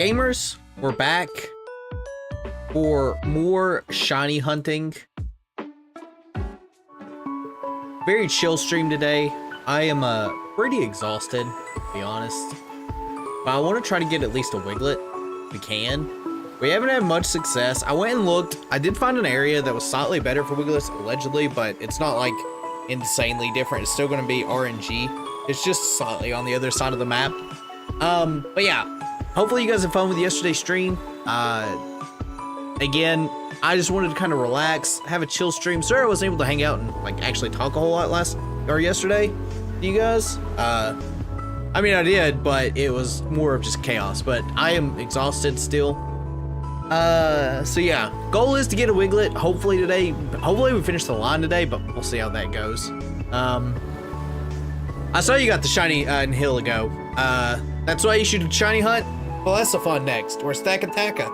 Gamers, we're back for more shiny hunting. Very chill stream today. I am pretty exhausted, to be honest. But I want to try to get at least a Wiglet. We can. We haven't had much success. I went and looked. I did find an area that was slightly better for Wiglets, allegedly, but it's not like insanely different. It's still going to be RNG. It's just slightly on the other side of the map. But yeah, hopefully you guys had fun with yesterday's stream. Again, I just wanted to kind of relax, have a chill stream. Sorry I wasn't able to hang out and like actually talk a whole lot yesterday to you guys. I mean, I did, but it was more of just chaos. But I am exhausted still. So yeah, goal is to get a Wiglet. Hopefully today. Hopefully we finish the line today, but we'll see how that goes. I saw you got the shiny in Hill ago. That's why you should shiny hunt. Well, that's the fun next. We're Stack Attacka.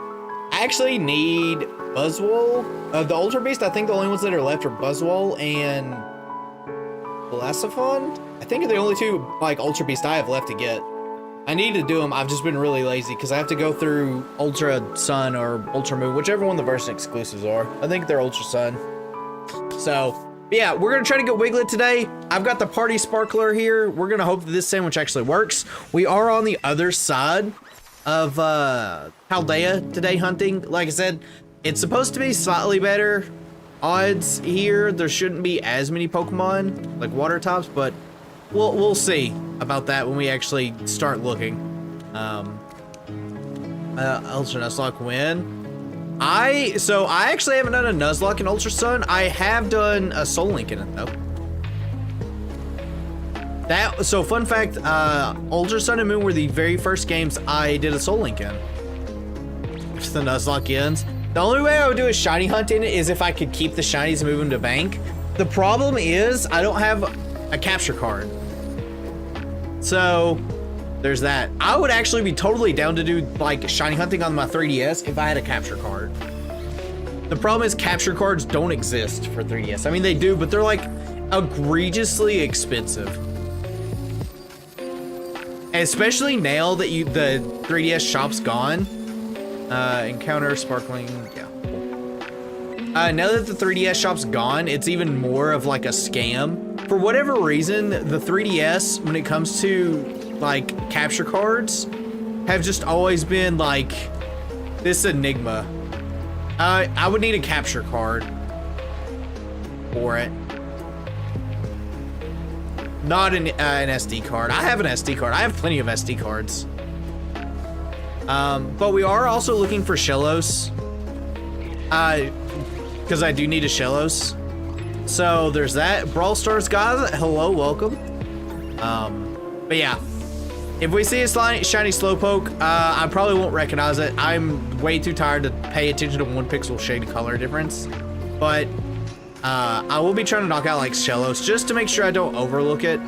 I actually need Buzzwole. The Ultra Beast, I think the only ones that are left are Buzzwole and Blastophon. I think are the only two like Ultra Beast I have left to get. I need to do them. I've just been really lazy because I have to go through Ultra Sun or Ultra Moon, whichever one the version exclusives are. I think they're Ultra Sun. So, yeah, we're going to try to get Wiglet today. I've got the Party Sparkler here. We're going to hope that this sandwich actually works. We are on the other side of Paldea today hunting. Like I said, it's supposed to be slightly better odds here. There shouldn't be as many Pokemon, like water types, but we'll see about that when we actually start looking. Ultra Nuzlocke win. I actually haven't done a Nuzlocke in Ultra Sun. I have done a Soul Link in it though. So fun fact, Ultra Sun and Moon were the very first games I did a Soul Link in. If the Nuzlocke ends. The only way I would do a shiny hunt in it is if I could keep the shinies and move them to bank. The problem is I don't have a capture card. So there's that. I would actually be totally down to do like shiny hunting on my 3DS if I had a capture card. The problem is capture cards don't exist for 3DS. I mean, they do, but they're like egregiously expensive. Especially now that the 3DS shop's gone. Encounter sparkling, yeah. Now that the 3DS shop's gone, it's even more of like a scam. For whatever reason, the 3DS, when it comes to like capture cards, have just always been like this enigma. I would need a capture card for it. Not an SD card. I have an SD card. I have plenty of SD cards. But we are also looking for Shellos. Because I do need a Shellos. So there's that. Brawl Stars guys, hello, welcome. But yeah. If we see a shiny Slowpoke, I probably won't recognize it. I'm way too tired to pay attention to 1 pixel shade of color difference. But I will be trying to knock out like Shellos just to make sure I don't overlook it.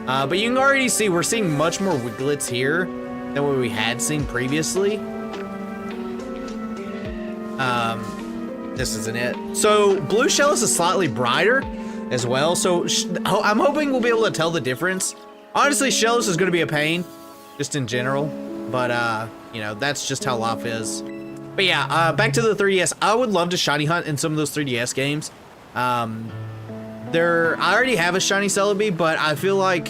But you can already see we're seeing much more Wiglets here than what we had seen previously. This isn't it. So Blue Shellos is slightly brighter as well. So I'm hoping we'll be able to tell the difference. Honestly, Shellos is going to be a pain just in general. But, you know, that's just how life is. But yeah, back to the 3DS. I would love to shiny hunt in some of those 3DS games. I already have a shiny Celebi, but I feel like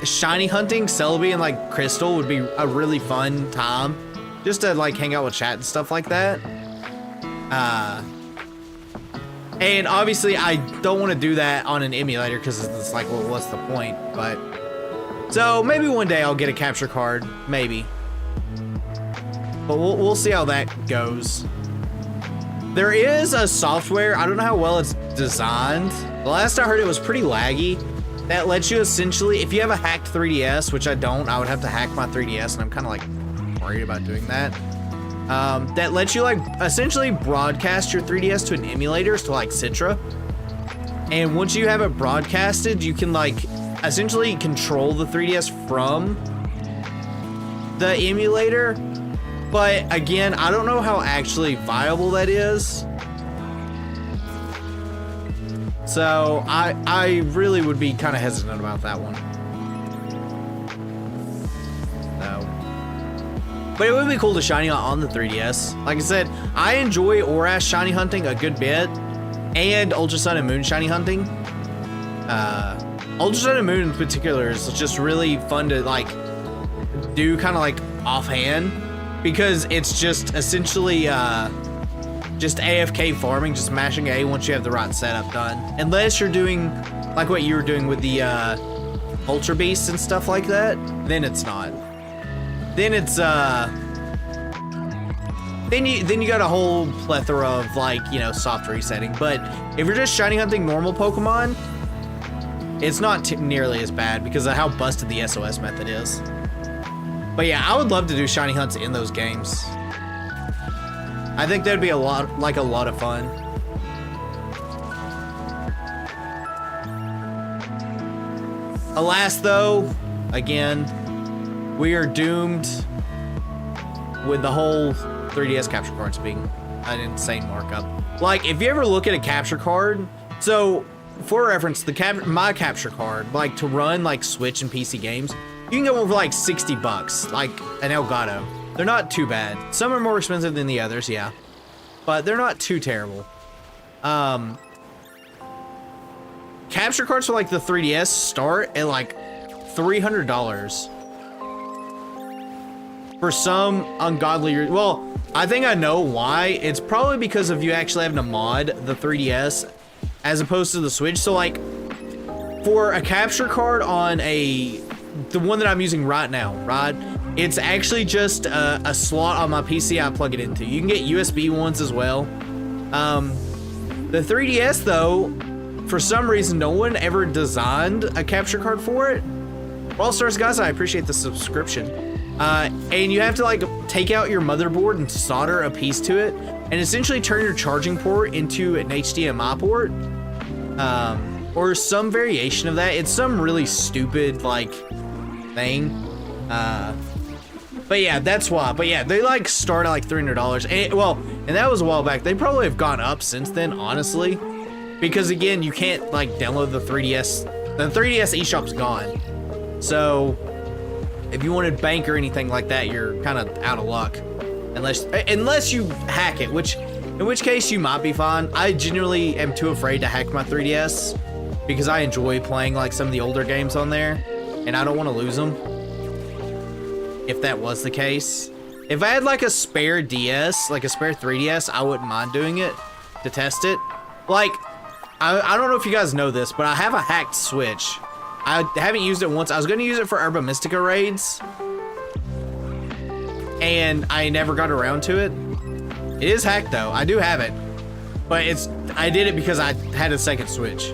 shiny hunting Celebi and like Crystal would be a really fun time. Just to like hang out with chat and stuff like that. And obviously I don't want to do that on an emulator because it's like, well, what's the point? But so maybe one day I'll get a capture card, maybe. But we'll see how that goes. There is a software, I don't know how well it's designed. The last I heard it was pretty laggy. That lets you essentially, if you have a hacked 3DS, which I don't, I would have to hack my 3DS and I'm kind of like worried about doing that. That lets you like essentially broadcast your 3DS to an emulator, to like Citra. And once you have it broadcasted, you can like essentially control the 3DS from the emulator. But again, I don't know how actually viable that is. So I really would be kind of hesitant about that one. So, but it would be cool to shiny hunt on the 3DS. Like I said, I enjoy ORAS shiny hunting a good bit, and Ultra Sun and Moon shiny hunting. Ultra Sun and Moon in particular is just really fun to like do kind of like offhand, because it's just essentially just AFK farming, just mashing A once you have the right setup done. Unless you're doing like what you were doing with the Ultra Beasts and stuff like that, then it's not. Then it's then you got a whole plethora of like, you know, soft resetting. But if you're just shiny hunting normal Pokemon, it's not nearly as bad because of how busted the SOS method is. But yeah, I would love to do shiny hunts in those games. I think that'd be a lot of fun. Alas though, again, we are doomed with the whole 3DS capture cards being an insane markup. Like, if you ever look at a capture card, so for reference, my capture card, like to run like Switch and PC games, you can go for like 60 bucks, like an Elgato. They're not too bad. Some are more expensive than the others, yeah, but they're not too terrible. Capture cards for like the 3DS start at like $300 for some ungodly reason. Well, I think I know why. It's probably because of you actually having to mod the 3DS as opposed to the Switch. So like for a capture card on the one that I'm using right now, right? It's actually just a slot on my PC I plug it into. You can get USB ones as well. The 3DS though, for some reason, no one ever designed a capture card for it. Well, stars guys, I appreciate the subscription. And you have to like take out your motherboard and solder a piece to it and essentially turn your charging port into an HDMI port. Or some variation of that. It's some really stupid like thing. But yeah, that's why. But yeah, they like start at like $300. And that was a while back. They probably have gone up since then, honestly. Because again, you can't like download the 3DS. The 3DS eShop's gone. So if you wanted bank or anything like that, you're kind of out of luck. Unless you hack it, in which case you might be fine. I genuinely am too afraid to hack my 3DS because I enjoy playing like some of the older games on there and I don't want to lose them. If that was the case. If I had like a spare DS, like a spare 3DS, I wouldn't mind doing it to test it. Like, I don't know if you guys know this, but I have a hacked Switch. I haven't used it once. I was going to use it for Urban Mystica raids, and I never got around to it. It is hacked though. I do have it, but I did it because I had a second Switch.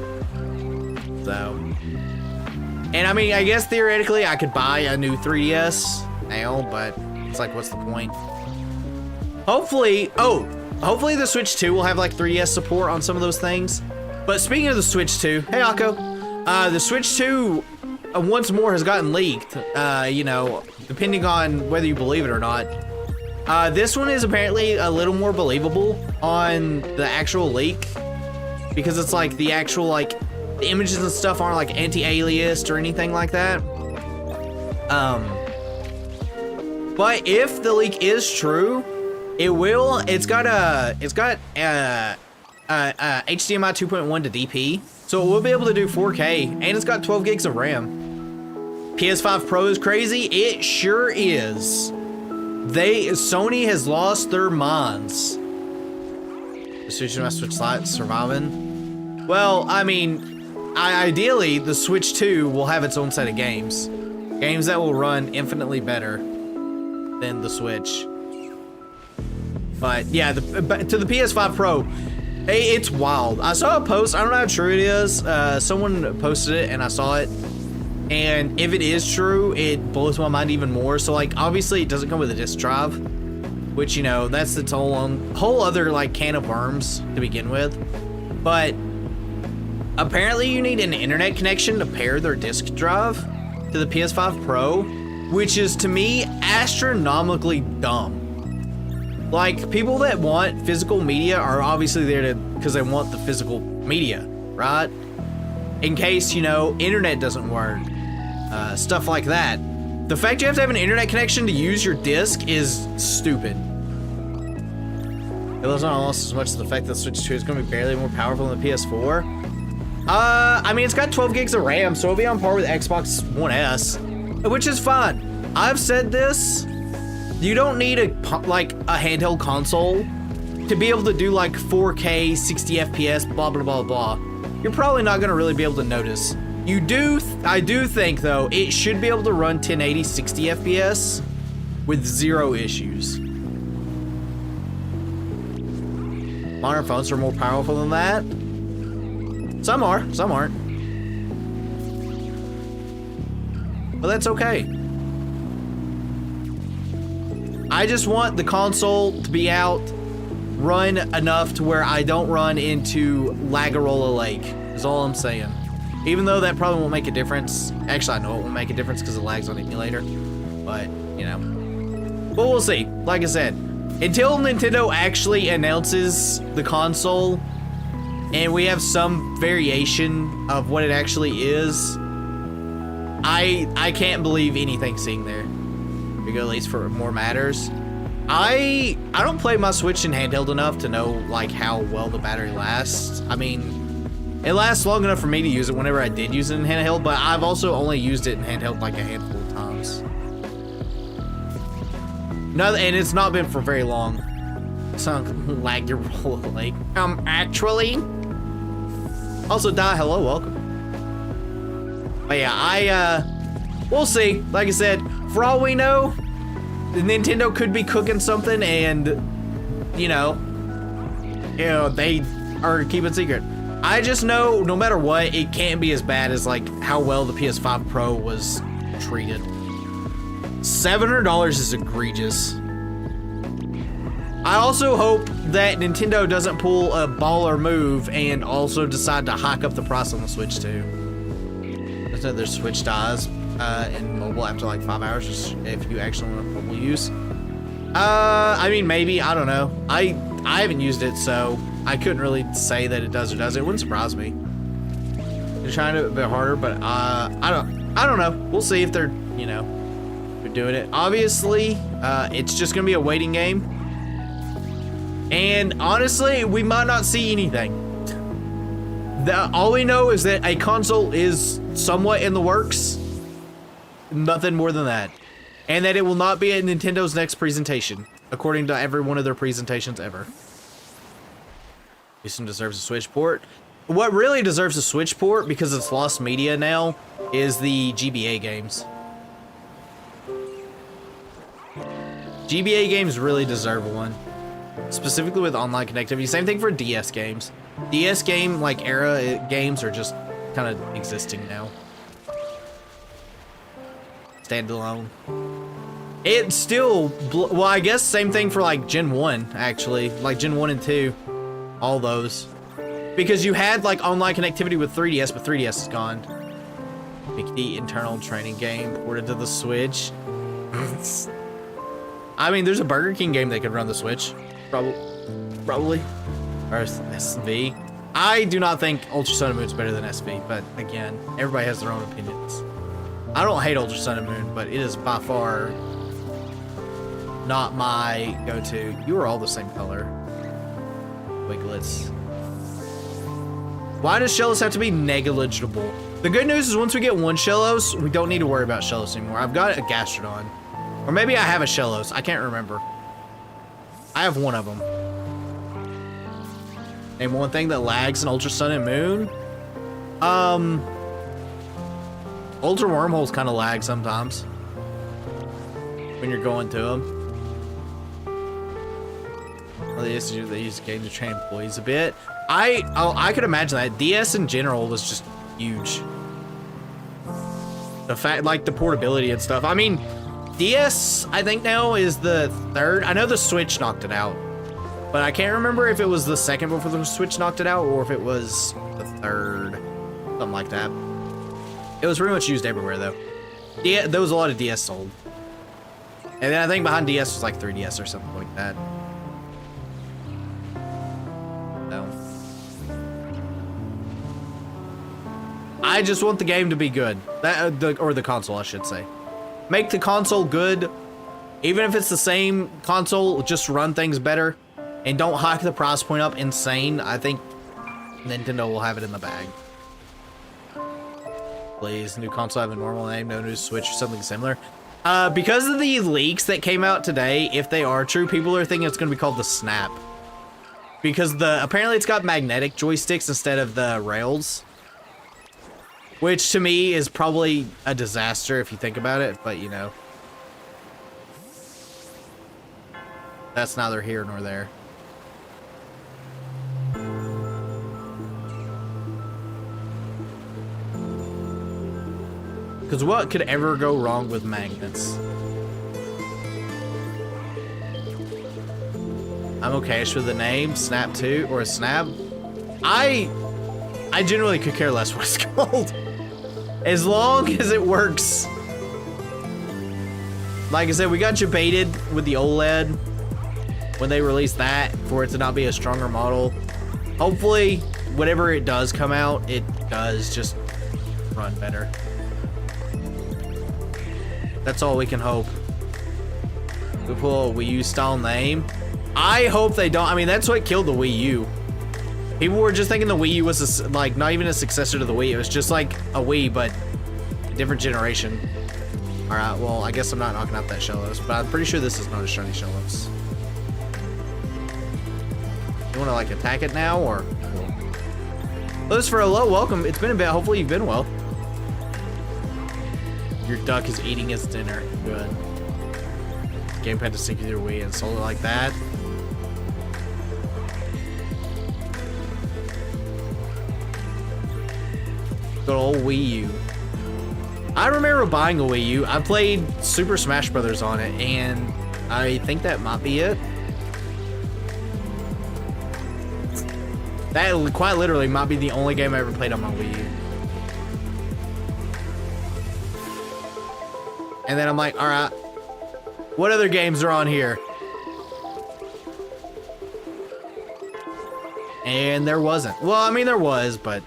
So, and I mean, I guess theoretically I could buy a new 3DS now, but it's like, what's the point? Hopefully the Switch 2 will have like 3DS support on some of those things. But speaking of the Switch 2, hey Akko, the Switch 2 once more has gotten leaked, you know, depending on whether you believe it or not. This one is apparently a little more believable on the actual leak because it's like the actual, like, the images and stuff aren't like anti-aliased or anything like that. But if the leak is true, it's got HDMI 2.1 to DP, so it will be able to do 4K, and it's got 12 gigs of RAM. PS5 Pro is crazy. It sure is. Sony has lost their minds. The Switch and my Switch Lite surviving. Well, I mean, ideally, the Switch 2 will have its own set of games. Games that will run infinitely better than the Switch. But yeah, to the PS5 Pro, hey, it's wild. I saw a post, I don't know how true it is. Someone posted it and I saw it. And if it is true, it blows my mind even more. So like, obviously it doesn't come with a disk drive, which, you know, that's its whole other like can of worms to begin with. But apparently you need an internet connection to pair their disk drive to the PS5 Pro, which is to me astronomically dumb. Like, people that want physical media are obviously there because they want the physical media, right? In case, you know, internet doesn't work, stuff like that. The fact you have to have an internet connection to use your disc is stupid. It doesn't almost as much as the fact that Switch 2 is going to be barely more powerful than the PS4. I mean, it's got 12 gigs of RAM, so it'll be on par with Xbox One S, which is fine. I've said this. You don't need a handheld console to be able to do like 4K, 60 FPS, blah, blah, blah, blah. You're probably not going to really be able to notice. I do think, though, it should be able to run 1080, 60 FPS with zero issues. Modern phones are more powerful than that. Some are, some aren't. But that's okay. I just want the console to be out, run enough to where I don't run into Lagarola Lake, is all I'm saying. Even though that probably won't make a difference. Actually, I know it won't make a difference because it lags on emulator. But, you know. But we'll see. Like I said, until Nintendo actually announces the console and we have some variation of what it actually is, I can't believe anything's seen there. At least for more matters. I don't play my Switch in handheld enough to know like how well the battery lasts. I mean, it lasts long enough for me to use it whenever I did use it in handheld, but I've also only used it in handheld like a handful of times. No, and it's not been for very long. It's not lag your roll like actually. Also, hello, welcome. But yeah, we'll see. Like I said, for all we know, Nintendo could be cooking something, and you know, they are keeping secret. I just know, no matter what, it can't be as bad as like how well the PS5 Pro was treated. $700 is egregious. I also hope that Nintendo doesn't pull a baller move and also decide to hike up the price on the Switch too. Instead, their Switch dies in mobile after like 5 hours, if you actually want to mobile use. I mean, maybe, I don't know. I haven't used it, so I couldn't really say that it does or doesn't. It wouldn't surprise me. They're trying to do it a bit harder, but I don't know. We'll see if they're, you know, they're doing it. Obviously, it's just gonna be a waiting game. And honestly, we might not see anything. All we know is that a console is somewhat in the works. Nothing more than that. And that it will not be at Nintendo's next presentation, according to every one of their presentations ever. Houston deserves a Switch port. What really deserves a Switch port, because it's lost media now, is the GBA games. GBA games really deserve one. Specifically with online connectivity. Same thing for DS games. DS game, like, era games are just kind of existing now. Standalone. It's still, well, I guess same thing for like Gen 1, actually. Like Gen 1 and 2. All those. Because you had like online connectivity with 3DS, but 3DS is gone. The internal training game ported to the Switch. I mean, there's a Burger King game that could run the Switch. Probably. Or SV. I do not think Ultra Sun and Moon's better than SV, but again, everybody has their own opinions. I don't hate Ultra Sun and Moon, but it is by far not my go-to. You are all the same color. Wiglets. Why does Shellos have to be negligible? The good news is once we get one Shellos, we don't need to worry about Shellos anymore. I've got a Gastrodon. Or maybe I have a Shellos. I can't remember. I have one of them. Name one thing that lags in Ultra Sun and Moon. Ultra Wormholes kind of lag sometimes when you're going to them. Well, they use the game to train employees a bit. I could imagine that. DS in general was just huge. The fact, like the portability and stuff. I mean, DS, I think now is the third. I know the Switch knocked it out, but I can't remember if it was the second before the Switch knocked it out or if it was the third. Something like that. It was pretty much used everywhere, though. Yeah, there was a lot of DS sold. And then I think behind DS was like 3DS or something like that. So. I just want the game to be good. Or the console, I should say. make the console good. Even if it's the same console, just run things better. And don't hike the price point up insane. I think Nintendo will have it in the bag. Please, new console have a normal name, no new Switch or something similar. Because of the leaks that came out today, if they are true, people are thinking it's going to be called the Snap. Because apparently it's got magnetic joysticks instead of the rails. Which to me is probably a disaster if you think about it, but you know. That's neither here nor there. Because what could ever go wrong with magnets? I'm okay with the name, Snap 2 or Snap. I generally could care less what it's called. As long as it works. Like I said, we got debated with the OLED when they released that for it to not be a stronger model. Hopefully, whatever it does come out, it does just run better. That's all we can hope. We pull a Wii U style name. I hope they don't. I mean, that's what killed the Wii U. People were just thinking the Wii U was like not even a successor to the Wii. It was just like a Wii, but a different generation. All right, well, I guess I'm not knocking out that Shellos, but I'm pretty sure this is not a shiny Shellos. You want to like attack it now, or? Those for a low welcome. It's been a bit. Hopefully you've been well. Your duck is eating its dinner. Good. Gamepad to sync with your Wii and solar like that. Good old Wii U. I remember buying a Wii U. I played Super Smash Brothers on it, and I think that might be it. That quite literally might be the only game I ever played on my Wii U. And then I'm like, all right, what other games are on here? And there wasn't. Well, I mean, there was, but...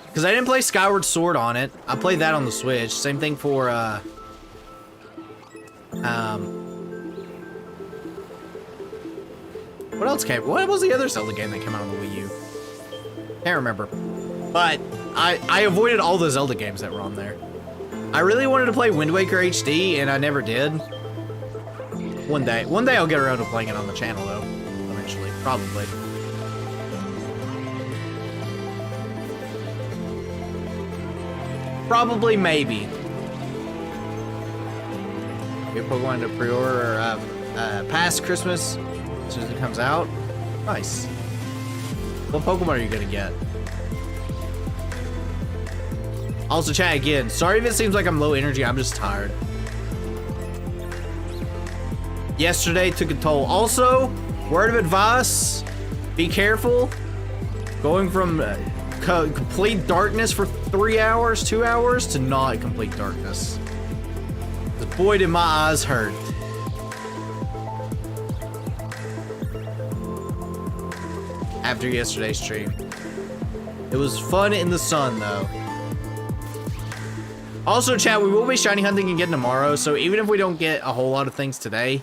Because I didn't play Skyward Sword on it. I played that on the Switch. Same thing for, what else came? What was the other Zelda game that came out on the Wii U? Can't remember. But I avoided all the Zelda games that were on there. I really wanted to play Wind Waker HD, and I never did. One day I'll get around to playing it on the channel, though. Eventually, probably. Probably, maybe. Get Pokemon to pre-order past Christmas as soon as it comes out. Nice. What Pokemon are you gonna get? Also, chat again. Sorry if it seems like I'm low energy. I'm just tired. Yesterday took a toll. Also, word of advice: be careful. Going from complete darkness for 3 hours, 2 hours, to not complete darkness. 'Cause boy, did my eyes hurt. After yesterday's stream. It was fun in the sun, though. Also, chat, we will be shiny hunting again tomorrow, so even if we don't get a whole lot of things today,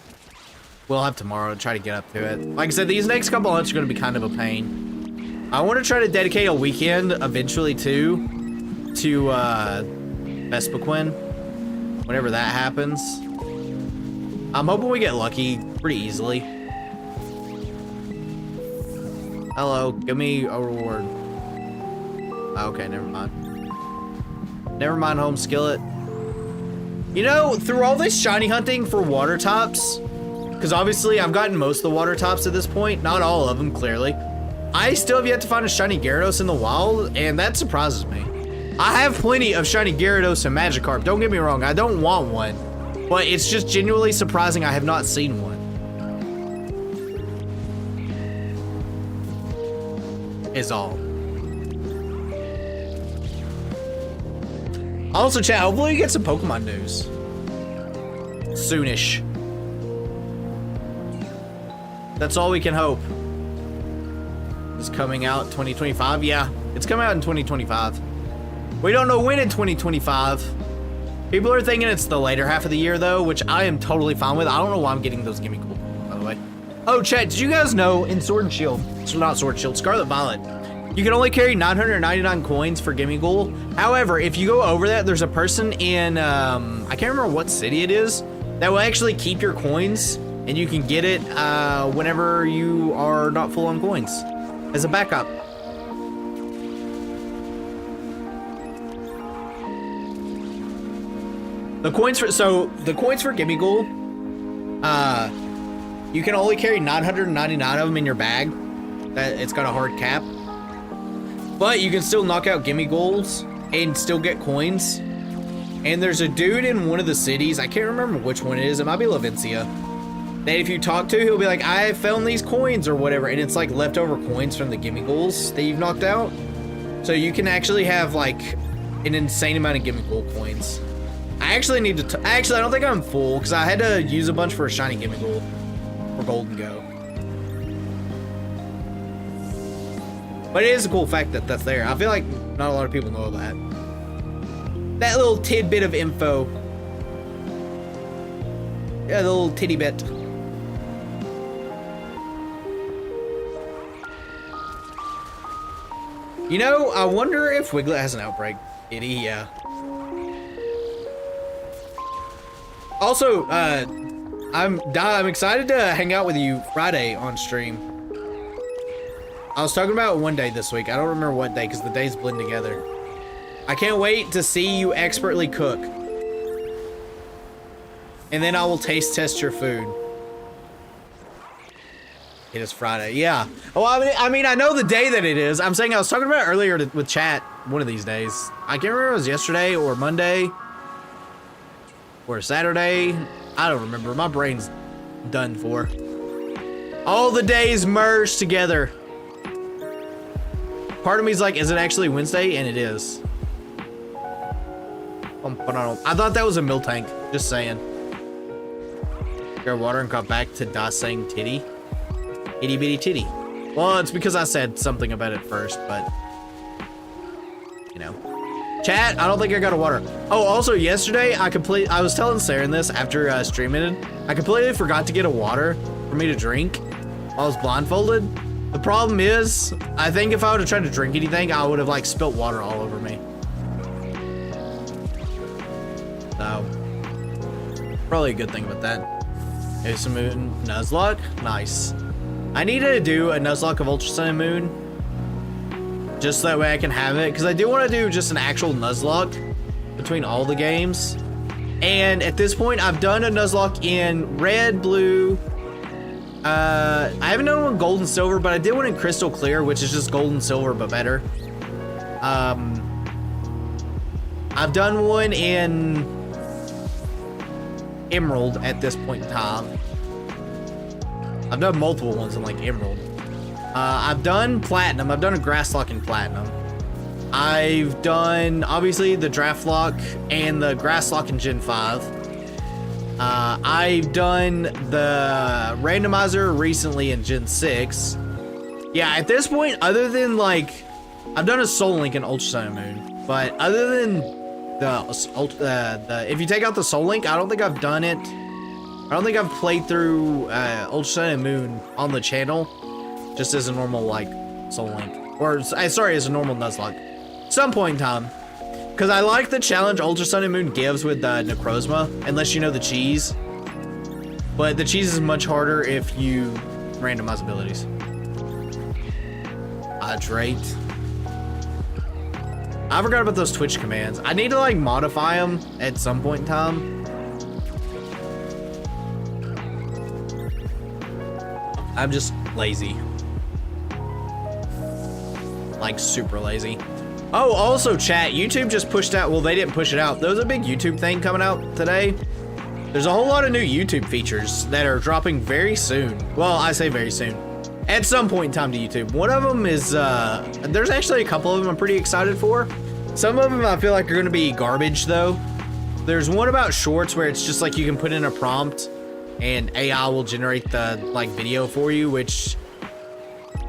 we'll have tomorrow to try to get up to it. Like I said, these next couple months are going to be kind of a pain. I want to try to dedicate a weekend eventually, too, to Vespiquen, whenever that happens. I'm hoping we get lucky pretty easily. Hello, give me a reward. Okay, never mind. Never mind, home skillet. You know, through all this shiny hunting for water tops, because obviously I've gotten most of the water tops at this point, not all of them, clearly. I still have yet to find a shiny Gyarados in the wild, and that surprises me. I have plenty of shiny Gyarados and Magikarp, don't get me wrong, I don't want one, but it's just genuinely surprising I have not seen one. Is all. Also, chat, hopefully we get some Pokemon news. Soonish. That's all we can hope. It's coming out 2025? Yeah, it's coming out in 2025. We don't know when in 2025. People are thinking it's the later half of the year though, which I am totally fine with. I don't know why I'm getting those gimme gold, by the way. Oh, chat, did you guys know in Sword and Shield, so not Sword and Shield, Scarlet Violet, you can only carry 999 coins for gimme gold. However, if you go over that, there's a person in, I can't remember what city it is, that will actually keep your coins, and you can get it whenever you are not full on coins as a backup. The coins for gimme gold, you can only carry 999 of them in your bag. It's got a hard cap. But you can still knock out gimme golds and still get coins. And there's a dude in one of the cities, I can't remember which one it is, it might be Lavencia, that if you talk to, he'll be like, I found these coins or whatever, and it's like leftover coins from the gimme golds that you've knocked out. So you can actually have like an insane amount of gimme gold coins. I actually need to, actually I don't think I'm full, because I had to use a bunch for a shiny gimme gold, for Golden Go. But it is a cool fact that that's there. I feel like not a lot of people know that. That little tidbit of info. Yeah, the little titty bit. You know, I wonder if Wiglet has an outbreak. Did he? Yeah. Also, I'm excited to hang out with you Friday on stream. I was talking about one day this week. I don't remember what day because the days blend together. I can't wait to see you expertly cook. And then I will taste test your food. It is Friday. Yeah. Oh, I mean, I know the day that it is. I'm saying I was talking about it earlier with chat one of these days. I can't remember if it was yesterday or Monday or Saturday. I don't remember. My brain's done for. All the days merged together. Part of me is like, is it actually Wednesday? And it is. I thought that was a mill tank. Just saying. Grab water and got back to Da saying titty. Itty bitty titty. Well, it's because I said something about it first, but you know. Chat, I don't think I got a water. Oh, also yesterday I was telling Saren this after streaming it. I completely forgot to get a water for me to drink while I was blindfolded. The problem is, I think if I would have tried to drink anything, I would have like spilt water all over me. So, probably a good thing about that. Here's some moon Nuzlocke, nice. I need to do a Nuzlocke of Ultra Sun and Moon, just so that way I can have it, because I do want to do just an actual Nuzlocke between all the games. And at this point, I've done a Nuzlocke in red, blue. I haven't done one in gold and silver, but I did one in crystal clear, which is just gold and silver, but better. I've done one in emerald at this point in time. I've done multiple ones in like emerald. I've done platinum. I've done a grass lock in platinum. I've done obviously the draft lock and the grass lock in Gen 5. I've done the randomizer recently in Gen 6. Yeah, at this point, other than like, I've done a Soul Link in Ultra Sun and Moon, but other than if you take out the Soul Link, I don't think I've done it. I don't think I've played through Ultra Sun and Moon on the channel, just as a normal like Soul Link, or sorry, as a normal Nuzlocke. Some point in time. Because I like the challenge Ultra Sun and Moon gives with Necrozma, unless you know the cheese. But the cheese is much harder if you randomize abilities. Hydrate. I forgot about those Twitch commands. I need to like modify them at some point in time. I'm just lazy. Like super lazy. Oh, also chat, YouTube just pushed out, well, they didn't push it out. There was a big YouTube thing coming out today. There's a whole lot of new YouTube features that are dropping very soon. Well, I say very soon. At some point in time to YouTube. One of them is, there's actually a couple of them I'm pretty excited for. Some of them I feel like are gonna be garbage though. There's one about shorts where it's just like you can put in a prompt and AI will generate the like video for you, which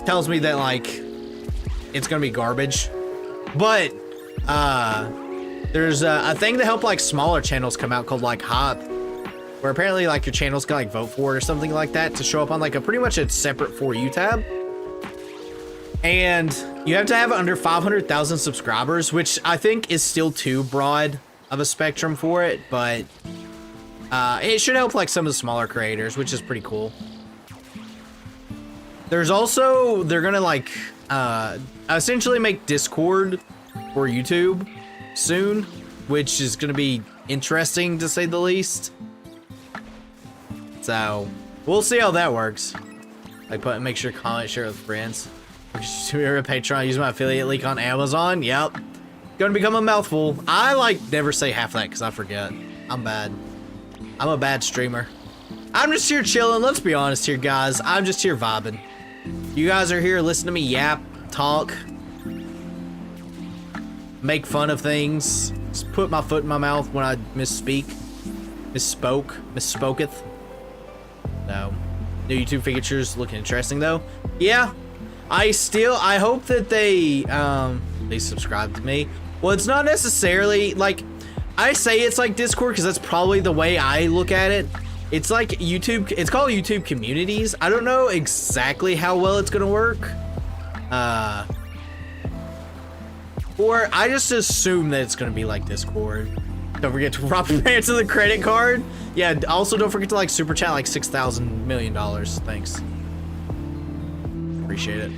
tells me that like, it's gonna be garbage. But there's a thing to help like smaller channels come out called like Hop, where apparently like your channels can like vote for it or something like that to show up on like a pretty much a separate For You tab. And you have to have under 500,000 subscribers, which I think is still too broad of a spectrum for it, but it should help like some of the smaller creators, which is pretty cool. There's also, they're gonna like essentially make Discord for YouTube soon, which is gonna be interesting to say the least. So we'll see how that works. Like make sure to comment, share with friends. You're a Patreon, use my affiliate link on Amazon. Yep. Gonna become a mouthful. I like never say half that because I forget. I'm bad. I'm a bad streamer. I'm just here chilling. Let's be honest here, guys. I'm just here vibing. You guys are here, listen to me yap, talk, make fun of things, just put my foot in my mouth when I misspoketh. No. New YouTube features looking interesting though. Yeah. I hope that they subscribe to me. Well, it's not necessarily like, I say it's like Discord because that's probably the way I look at it. It's like YouTube, it's called YouTube Communities. I don't know exactly how well it's gonna work. Or I just assume that it's gonna be like Discord. Don't forget to properly answer the credit card. Yeah, also don't forget to like super chat like $6,000 million. Thanks. Appreciate it.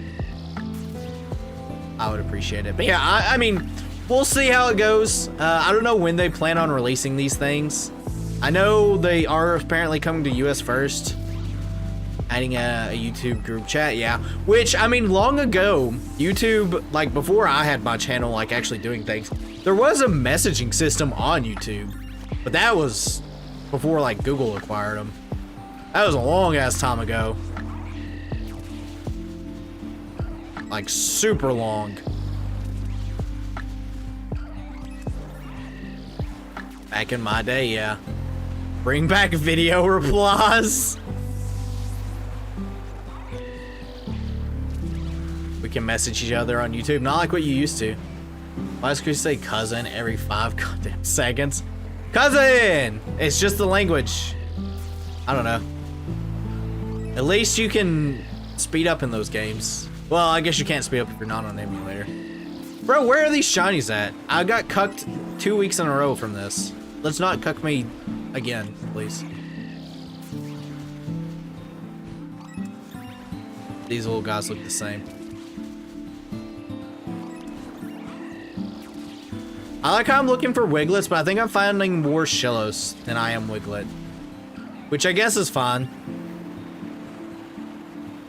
I would appreciate it. But yeah, I mean, we'll see how it goes. I don't know when they plan on releasing these things. I know they are apparently coming to US first. Adding a YouTube group chat, yeah. Which, I mean, long ago, YouTube, like before I had my channel, like actually doing things, there was a messaging system on YouTube. But that was before like Google acquired them. That was a long ass time ago. Like super long. Back in my day, yeah. Bring back video replies. We can message each other on YouTube, not like what you used to. Why does Chris say cousin every 5 goddamn seconds? Cousin! It's just the language. I don't know. At least you can speed up in those games. Well, I guess you can't speed up if you're not on an emulator. Bro, where are these shinies at? I got cucked 2 weeks in a row from this. Let's not cuck me again, please. These little guys look the same. I like how I'm looking for Wiglets, but I think I'm finding more Shillos than I am Wiglet. Which I guess is fine.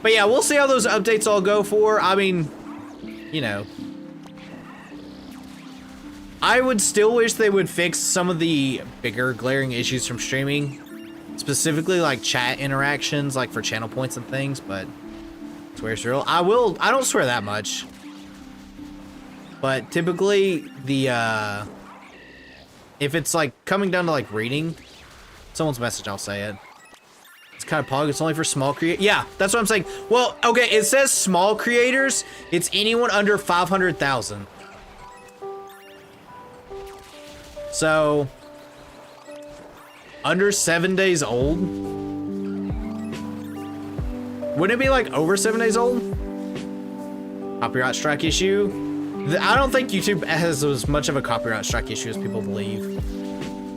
But yeah, we'll see how those updates all go for. I mean, you know. I would still wish they would fix some of the bigger glaring issues from streaming. Specifically like chat interactions, like for channel points and things, but swear's real. I don't swear that much. But typically the if it's like coming down to like reading someone's message, I'll say it. It's kind of pog, it's only for small creators. Yeah, that's what I'm saying. Well, okay, it says small creators. It's anyone under 500,000. So, under 7 days old? Wouldn't it be like over 7 days old? Copyright strike issue? I don't think YouTube has as much of a copyright strike issue as people believe.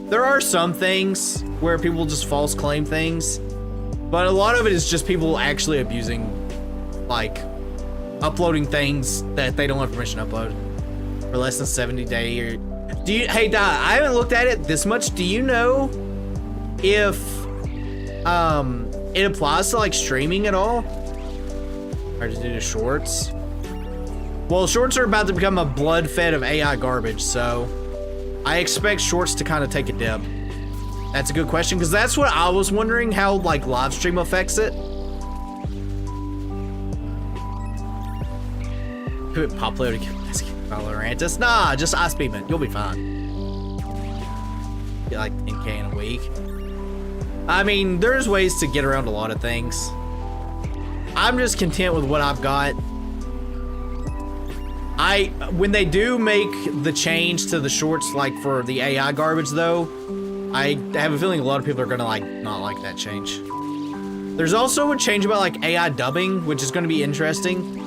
There are some things where people just false claim things, but a lot of it is just people actually abusing, like, uploading things that they don't have permission to upload for less than 70 days. Do you, hey, I haven't looked at it this much. Do you know if it applies to like streaming at all? Or to do the shorts? Well, shorts are about to become a blood fed of AI garbage, so I expect shorts to kind of take a dip. That's a good question, because that's what I was wondering, how like live stream affects it. Could pop load again. Valorantis? Nah, just ice beaming. You'll be fine. Get like 10K in a week. I mean, there's ways to get around a lot of things. I'm just content with what I've got. When they do make the change to the shorts, like for the AI garbage though, I have a feeling a lot of people are gonna like not like that change. There's also a change about like AI dubbing, which is gonna be interesting.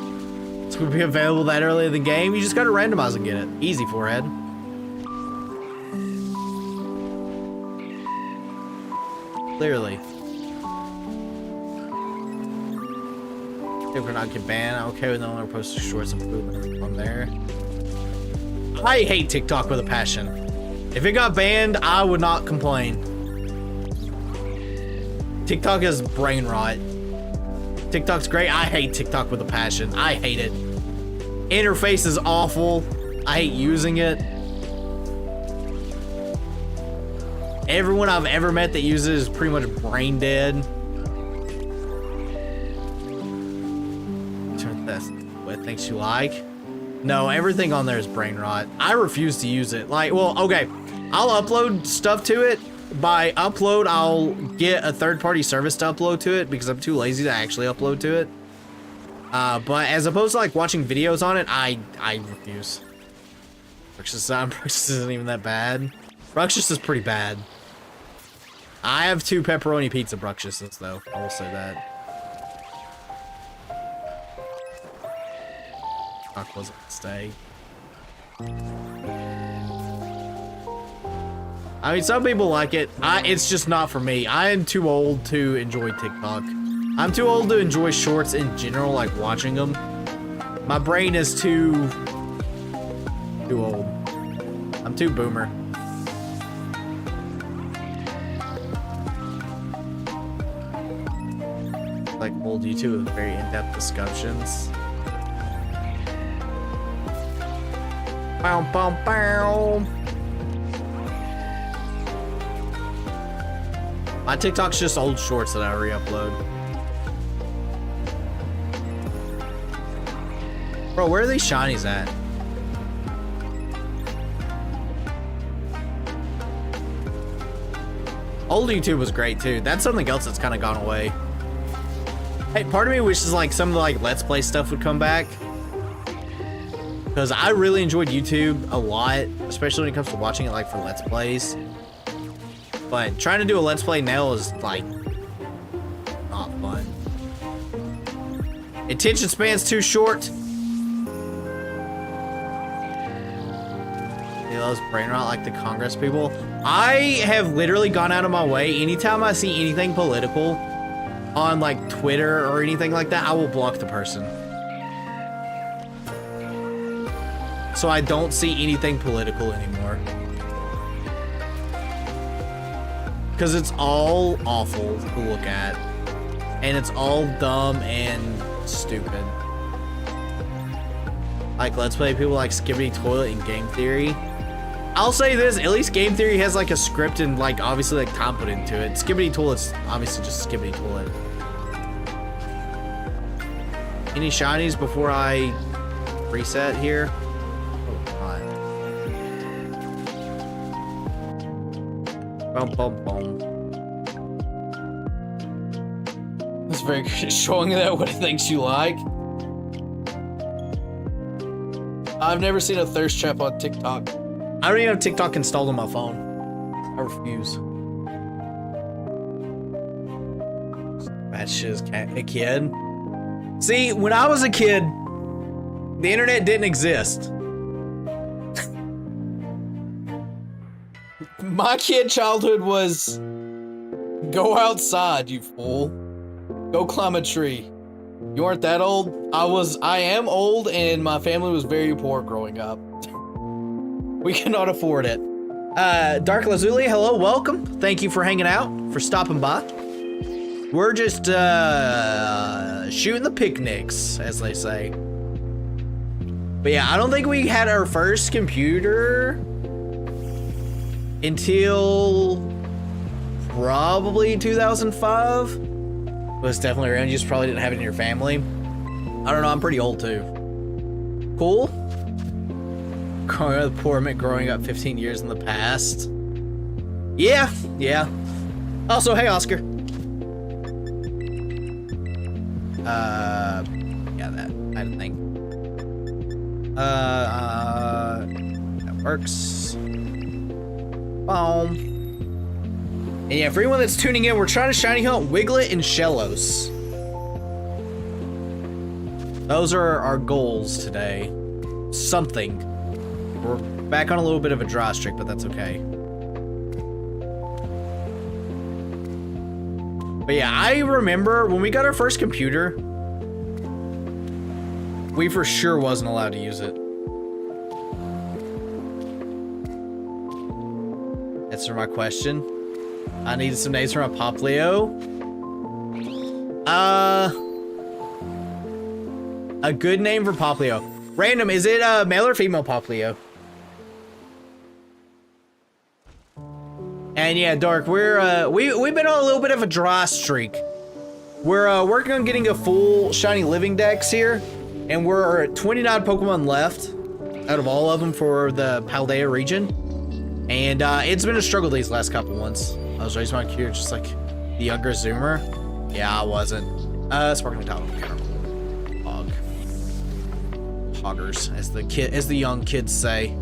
It's gonna be available that early in the game. You just gotta randomize and get it. Easy, forehead. Clearly. If we're not get banned, I'm okay with no longer posting shorts and food on there. I hate TikTok with a passion. If it got banned, I would not complain. TikTok is brain rot. TikTok's great. I hate TikTok with a passion. I hate it. Interface is awful. I hate using it. Everyone I've ever met that uses it is pretty much brain dead. What things you like? No, everything on there is brain rot. I refuse to use it. Like, well, okay, I'll upload stuff to it. By upload, I'll get a third-party service to upload to it because I'm too lazy to actually upload to it. But as opposed to like watching videos on it, I refuse. Bruxus isn't even that bad. Bruxus is pretty bad. I have 2 pepperoni pizza Bruxuses though. I will say that. TikTok was a mistake. I mean, some people like it. It's just not for me. I am too old to enjoy TikTok. I'm too old to enjoy shorts in general, like watching them. My brain is too old. I'm too boomer. Like old YouTube with very in-depth discussions. Bow, bow, bow. My TikTok's just old shorts that I re-upload. Bro, where are these shinies at? Old YouTube was great too. That's something else that's kind of gone away. Hey, part of me wishes like some of the like Let's Play stuff would come back. Because I really enjoyed YouTube a lot, especially when it comes to watching it like for Let's Plays. But trying to do a Let's Play now is like not fun. Attention span's too short. He loves brain rot like the Congress people. I have literally gone out of my way. Anytime I see anything political on like Twitter or anything like that, I will block the person. So I don't see anything political anymore. Because it's all awful to look at. And it's all dumb and stupid. Like, Let's Play people like Skibbity Toilet and Game Theory. I'll say this, at least Game Theory has like a script and like obviously like time put into it. Skibbity Toilet's obviously just Skibbity Toilet. Any shinies before I reset here? Bum, bum, bum. That's very good at showing that what it thinks you like. I've never seen a thirst trap on TikTok. I don't even have TikTok installed on my phone. I refuse. That shit is a kid. See, when I was a kid, the internet didn't exist. My kid childhood was go outside, you fool. Go climb a tree. You aren't that old? I am old and my family was very poor growing up. We cannot afford it. Dark Lazuli, hello, welcome. Thank you for hanging out, for stopping by. We're just shooting the picnics, as they say. But yeah, I don't think we had our first computer until probably 2005. It was definitely around. You just probably didn't have it in your family. I don't know. I'm pretty old too. Cool. Growing up poor meant growing up 15 years in the past. Yeah, yeah. Also, hey Oscar. Yeah, that I didn't think. That works. Boom. And yeah, for anyone that's tuning in, we're trying to shiny hunt Wiglet and Shellos. Those are our goals today. Something. We're back on a little bit of a dry streak, but that's okay. But yeah, I remember when we got our first computer, we for sure wasn't allowed to use it. Answer my question. I needed some names for my Poplio. A good name for Poplio. Random, is it male or female Poplio? And yeah, Dark, we've been on a little bit of a dry streak. We're working on getting a full shiny living dex here, and we're at 29 Pokemon left out of all of them for the Paldea region. And it's been a struggle these last couple ones. I was raising my computer just like the younger Zoomer. Yeah, I wasn't. Sparkling Top. Hog. Hoggers, as the young kids say.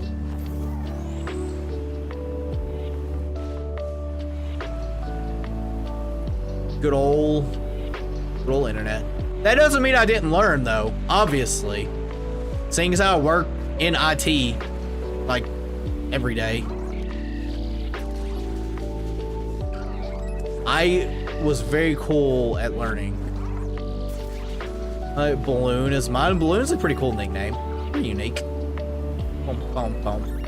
Good old internet. That doesn't mean I didn't learn though, obviously. Seeing as how I work in IT like every day. I was very cool at learning. Balloon is mine. Balloon is a pretty cool nickname. Pretty unique. Boom, boom, boom.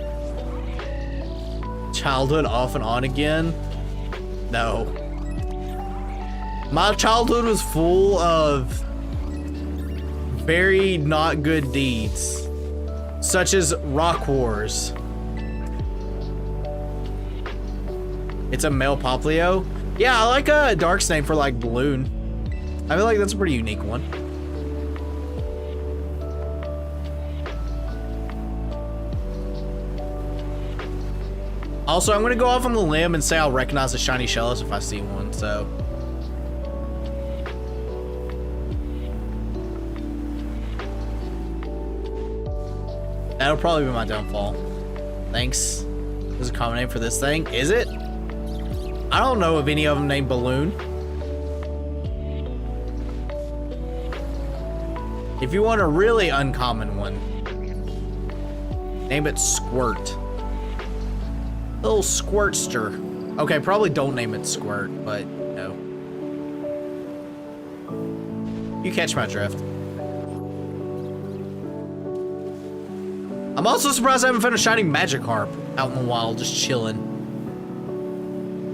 Childhood off and on again? No. My childhood was full of very not good deeds, such as Rock Wars. It's a male Poplio. Yeah, I like Dark's name for like Balloon. I feel like that's a pretty unique one. Also, I'm gonna go off on the limb and say I'll recognize a shiny Shellos if I see one, so. That'll probably be my downfall. Thanks. There's a common name for this thing. Is it? I don't know of any of them named Balloon. If you want a really uncommon one, name it Squirt. Little Squirtster. Okay, probably don't name it Squirt, but no. You catch my drift. I'm also surprised I haven't found a shiny Magikarp out in the wild, just chilling.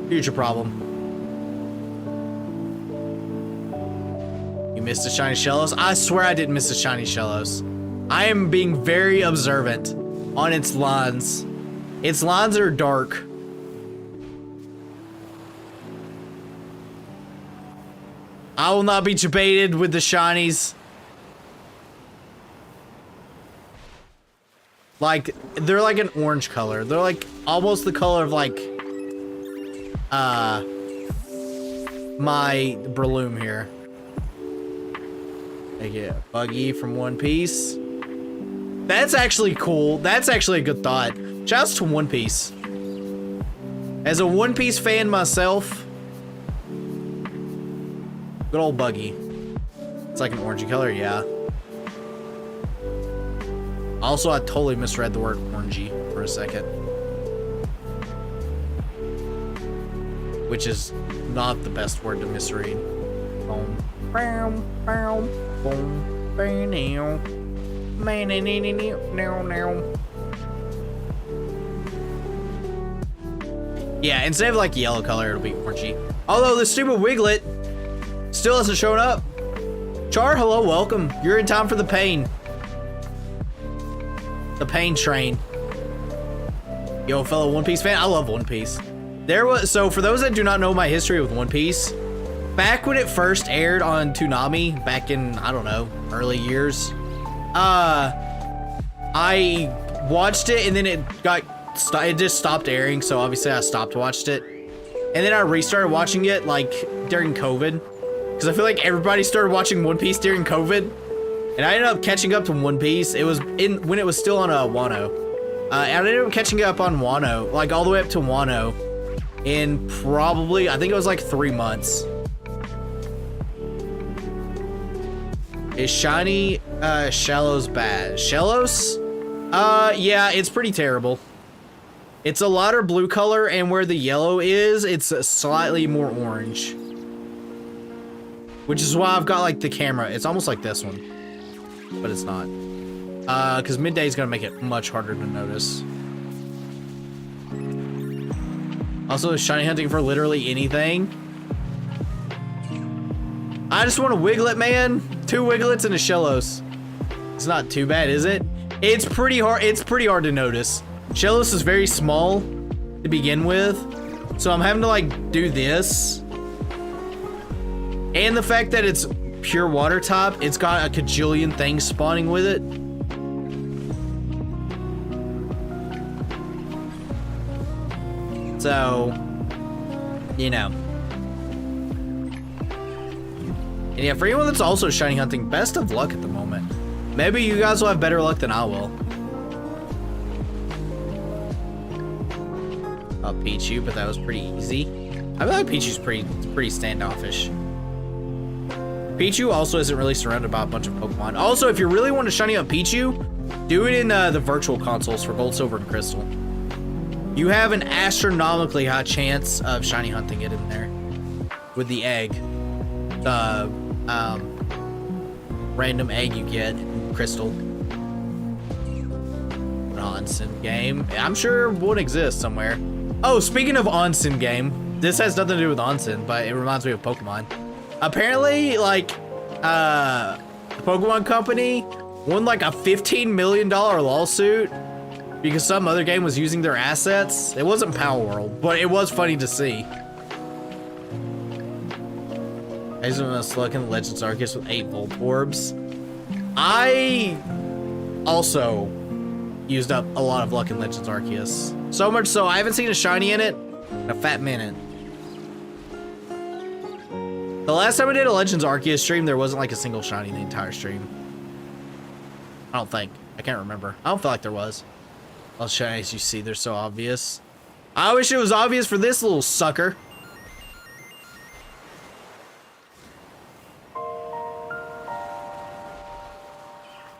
Future problem. You missed a shiny Shellos? I swear I didn't miss a shiny Shellos. I am being very observant on its lines. Its lines are dark. I will not be debated with the shinies. Like, they're like an orange color. They're like almost the color of like my Breloom here. Take it, Buggy from One Piece. That's actually cool. That's actually a good thought. Shouts to One Piece. As a One Piece fan myself, good old Buggy. It's like an orangey color, yeah. Also, I totally misread the word orangey for a second. Which is not the best word to misread. Boom, boom, boom, boom, bam, now. Yeah, instead of like yellow color, it'll be orangey. Although the stupid Wiglet still hasn't shown up. Char, hello, welcome. You're in time for the pain. The pain train. Yo, fellow One Piece fan, I love One Piece. So for those that do not know my history with One Piece, back when it first aired on Toonami, back in, I don't know, early years, I watched it and then it just stopped airing, so obviously I stopped watched it. And then I restarted watching it like during COVID, because I feel like everybody started watching One Piece during COVID. And I ended up catching up to One Piece. It was when it was still on Wano. I ended up catching up on Wano, like all the way up to Wano, in probably, I think it was like 3 months. Is shiny Shallows bad? Shallows? Yeah, it's pretty terrible. It's a lighter blue color, and where the yellow is, it's slightly more orange. Which is why I've got like the camera. It's almost like this one, but it's not. Because midday is gonna make it much harder to notice. Also, shiny hunting for literally anything. I just want a Wiglet, man. 2 Wiglets and a Shellos. It's not too bad, is it? It's pretty hard. It's pretty hard to notice. Shellos is very small to begin with, so I'm having to like do this. And the fact that it's pure water type, it's got a cajillion things spawning with it. So, you know. And yeah, for anyone that's also shiny hunting, best of luck at the moment. Maybe you guys will have better luck than I will. Pichu, but that was pretty easy. I feel like Pichu's pretty standoffish. Pichu also isn't really surrounded by a bunch of Pokemon. Also, if you really want to shiny up Pichu, do it in the virtual consoles for Gold, Silver, and Crystal. You have an astronomically high chance of shiny hunting it in there with the egg. The random egg you get in Crystal. An onsen game. I'm sure one exists somewhere. Oh, speaking of onsen game, this has nothing to do with onsen, but it reminds me of Pokemon. Apparently, like, the Pokemon Company won like a $15 million lawsuit because some other game was using their assets. It wasn't Power World, but it was funny to see. I just want to look in Legends Arceus with 8 Volt Orbs. I also used up a lot of luck in Legends Arceus. So much so, I haven't seen a shiny in it in a fat minute. The last time I did a Legends Arceus stream, there wasn't like a single shiny in the entire stream. I don't think. I can't remember. I don't feel like there was. All shinies you see, they're so obvious. I wish it was obvious for this little sucker.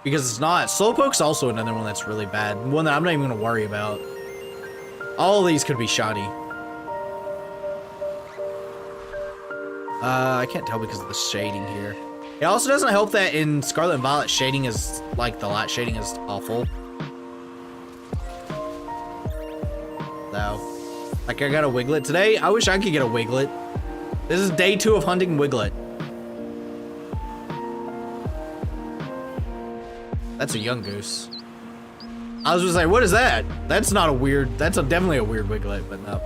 Because it's not. Slowpoke's also another one that's really bad. One that I'm not even going to worry about. All of these could be shoddy. I can't tell because of the shading here. It also doesn't help that in Scarlet and Violet, shading is, like, the light shading is awful. So, like, I got a Wiglet today. I wish I could get a Wiglet. This is day 2 of hunting Wiglet. That's a young goose. I was just like, what is that? That's not a weird, that's definitely a weird Wiglet, but no.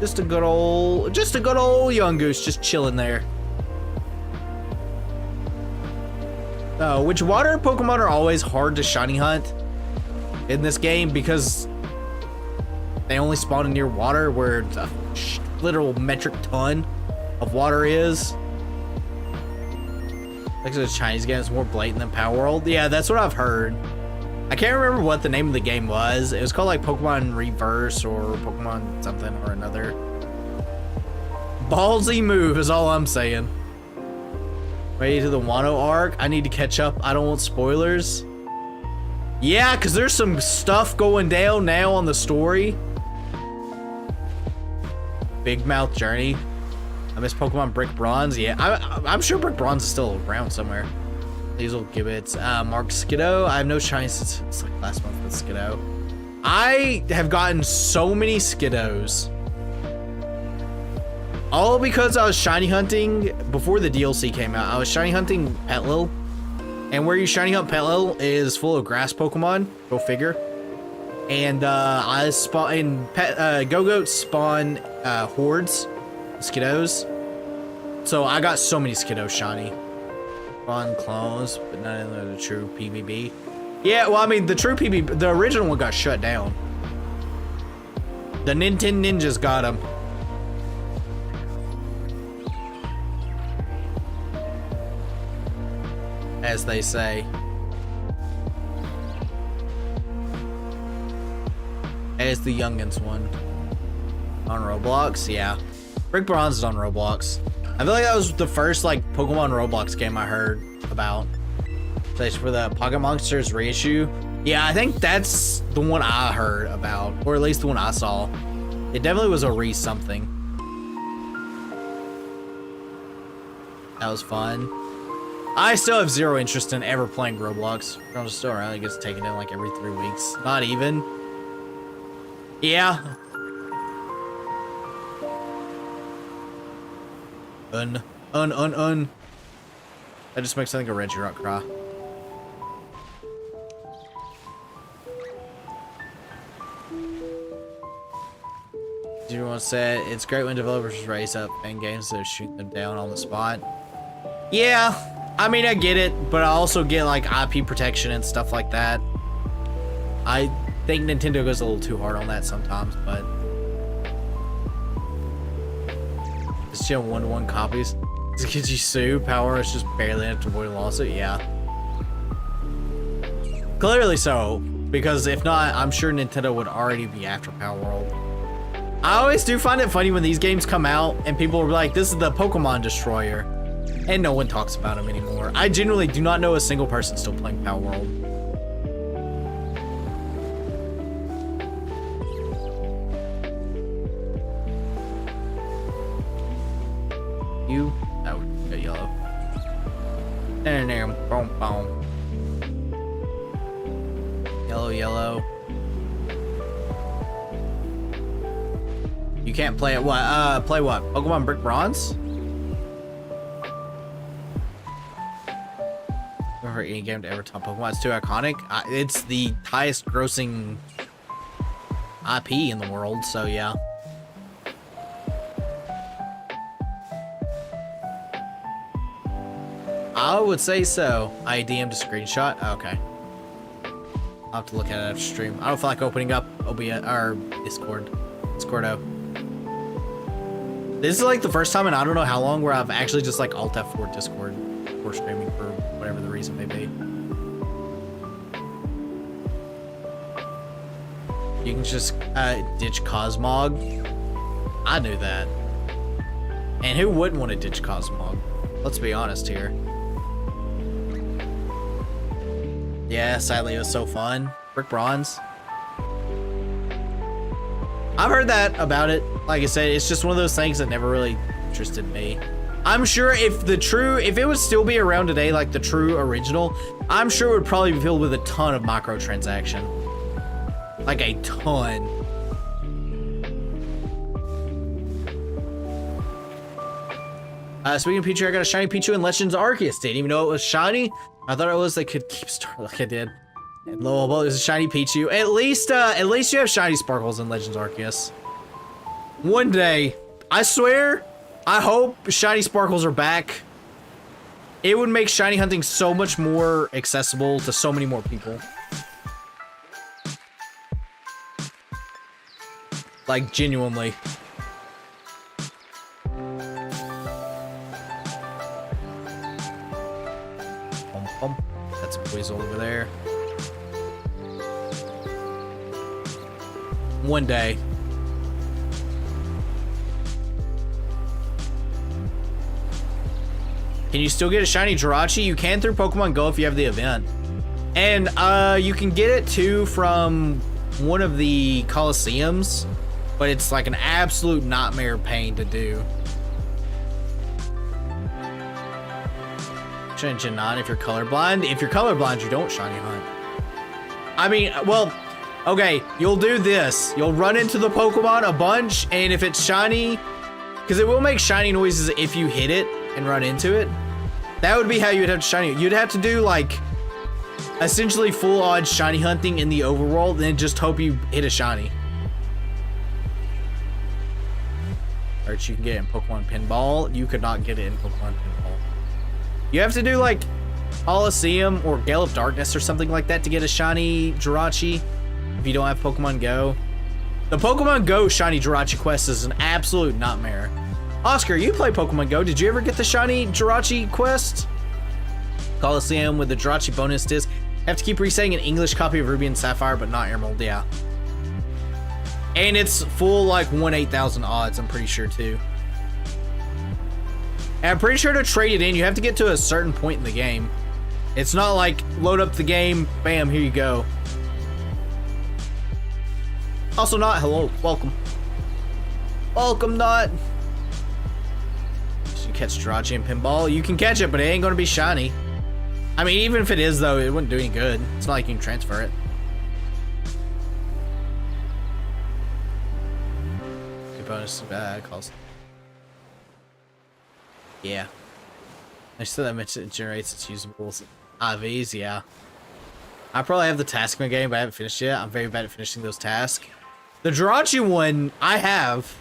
Just a good old young goose just chilling there. Which water Pokemon are always hard to shiny hunt in this game because they only spawn near water where a literal metric ton of water is. Like the Chinese game is more blatant than Power World. Yeah, that's what I've heard. I can't remember what the name of the game was. It was called like Pokemon Reverse or Pokemon something or another. Ballsy move is all I'm saying. Ready to the Wano arc. I need to catch up. I don't want spoilers. Yeah, because there's some stuff going down now on the story. Big Mouth Journey. I miss Pokemon Brick Bronze. Yeah, I'm sure Brick Bronze is still around somewhere. These little gibbets. Mark Skiddo. I have no shiny since it's like last month with Skiddo. I have gotten so many Skiddos. All because I was shiny hunting before the DLC came out. I was shiny hunting Petlil. And where you shiny hunt Petlil is full of grass Pokemon. Go figure. And I spawn in Go-Goats spawn hordes. Skiddos. So I got so many Skiddos shiny. Fun clones, but none of the true PvP. Yeah, well, I mean, the true PvP, the original one got shut down. The Nintendo Ninjas got him. as they say. As the youngins one. On Roblox, yeah. Brick Bronze is on Roblox. I feel like that was the first like Pokemon Roblox game I heard about. That's for the Pocket Monsters reissue. Yeah, I think that's the one I heard about, or at least the one I saw. It definitely was a something. That was fun. I still have zero interest in ever playing Roblox. I'm still around. It gets taken in like every 3 weeks. Not even. Yeah. That just makes I think a Regirock cry. Do you want to say it's great when developers raise up fan games that shoot them down on the spot? Yeah, I mean I get it, but I also get like IP protection and stuff like that. I think Nintendo goes a little too hard on that sometimes, but it's still 1-to-1 copies. Could you sue? Power is just barely enough to avoid a lawsuit. Yeah, clearly so, because if not, I'm sure Nintendo would already be after Power World. I always do find it funny when these games come out and people are like, this is the Pokemon Destroyer, and no one talks about them anymore. I genuinely do not know a single person still playing Power World. You? That would go yellow. There, boom, boom. Yellow, yellow. You can't play it. What? Play what? Pokemon Brick Bronze? Never any game to ever top Pokemon. It's too iconic. It's the highest grossing IP in the world, so yeah. I would say so. I DM'd a screenshot. Okay. I'll have to look at it after stream. I don't feel like opening up OBS or Discordo. This is like the first time in I don't know how long where I've actually just like Alt F4 Discord for streaming for whatever the reason may be. You can just ditch Cosmog. I knew that. And who wouldn't want to ditch Cosmog? Let's be honest here. Yeah, sadly it was so fun. Brick Bronze. I've heard that about it. Like I said, it's just one of those things that never really interested me. I'm sure if it would still be around today, like the true original, I'm sure it would probably be filled with a ton of microtransaction. Like a ton. Speaking of Pichu, I got a shiny Pichu in Legends Arceus. Didn't even know it was shiny. I thought it was they could keep starting like I did. And lo, it was a shiny Pichu. At least you have shiny sparkles in Legends Arceus. One day, I swear, I hope shiny sparkles are back. It would make shiny hunting so much more accessible to so many more people. Like, genuinely. That's a weasel over there. One day. Can you still get a shiny Jirachi? You can through Pokemon Go if you have the event. And you can get it too from one of the Coliseums, but it's like an absolute nightmare pain to do. Shiny Gen 9 if you're colorblind. If you're colorblind, you don't shiny hunt. I mean, well, okay, you'll do this. You'll run into the Pokemon a bunch, and if it's shiny, because it will make shiny noises if you hit it and run into it. That would be how you would have to shiny. You'd have to do like essentially full odds shiny hunting in the overworld, and then just hope you hit a shiny. Or you can get it in Pokemon Pinball. You could not get it in Pokemon Pinball. You have to do like Coliseum or Gale of Darkness or something like that to get a shiny Jirachi if you don't have Pokemon Go. The Pokemon Go shiny Jirachi quest is an absolute nightmare. Oscar, you play Pokemon Go. Did you ever get the shiny Jirachi quest? Coliseum with the Jirachi bonus disc. Have to keep resetting an English copy of Ruby and Sapphire, but not Emerald, yeah. And it's full like 1/8,000 odds, I'm pretty sure too. And I'm pretty sure to trade it in, you have to get to a certain point in the game. It's not like load up the game, bam, here you go. Also not, hello, welcome. Welcome, not. You catch Jirachi in pinball. You can catch it, but it ain't gonna be shiny. I mean, even if it is though, it wouldn't do any good. It's not like you can transfer it. Good bonus calls. Yeah. I said that it generates its usables. IVs, yeah. I probably have the task in my game, but I haven't finished it yet. I'm very bad at finishing those tasks. The Jirachi one, I have.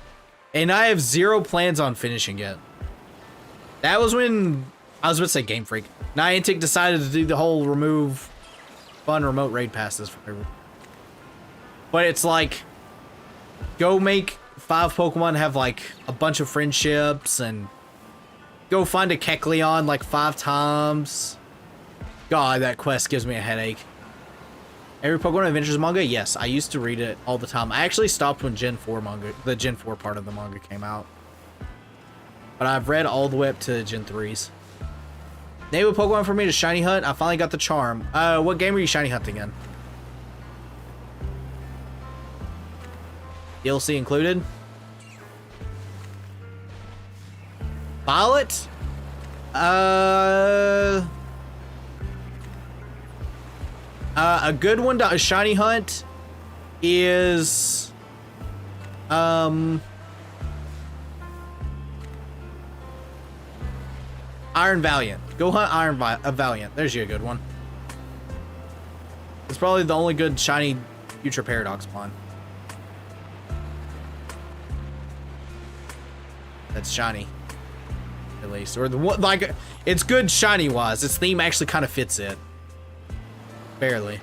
And I have zero plans on finishing it. That was when, I was about to say Game Freak. Niantic decided to do the whole remove fun remote raid passes for everyone. But it's like, go make 5 Pokemon have like a bunch of friendships and go find a Kecleon like 5 times. God, that quest gives me a headache. Every Pokemon Adventures manga? Yes, I used to read it all the time. I actually stopped when Gen 4 manga, the Gen 4 part of the manga came out. But I've read all the way up to Gen 3s. Name a Pokemon for me to shiny hunt. I finally got the charm. What game are you shiny hunting in? DLC included? Violet? A good one to a shiny hunt is Iron Valiant. Go hunt Iron Valiant. There's you a good one. It's probably the only good shiny Future Paradox one. That's shiny. At least. Or the one, like, it's good shiny wise. Its theme actually kind of fits it. Barely.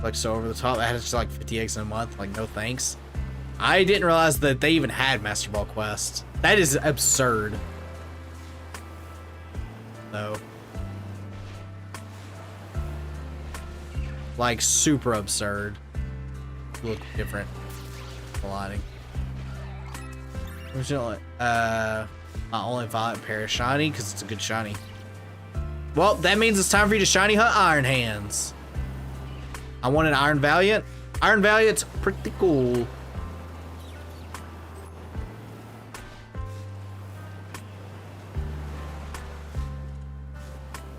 Like, so over the top. I had just like 50 eggs in a month. Like, no thanks. I didn't realize that they even had Master Ball Quest. That is absurd. No. Like, super absurd. Look different. Lighting. Originally, my only Violet pair is shiny because it's a good shiny. Well, that means it's time for you to shiny hunt Iron Hands. I want an Iron Valiant. Iron Valiant's pretty cool.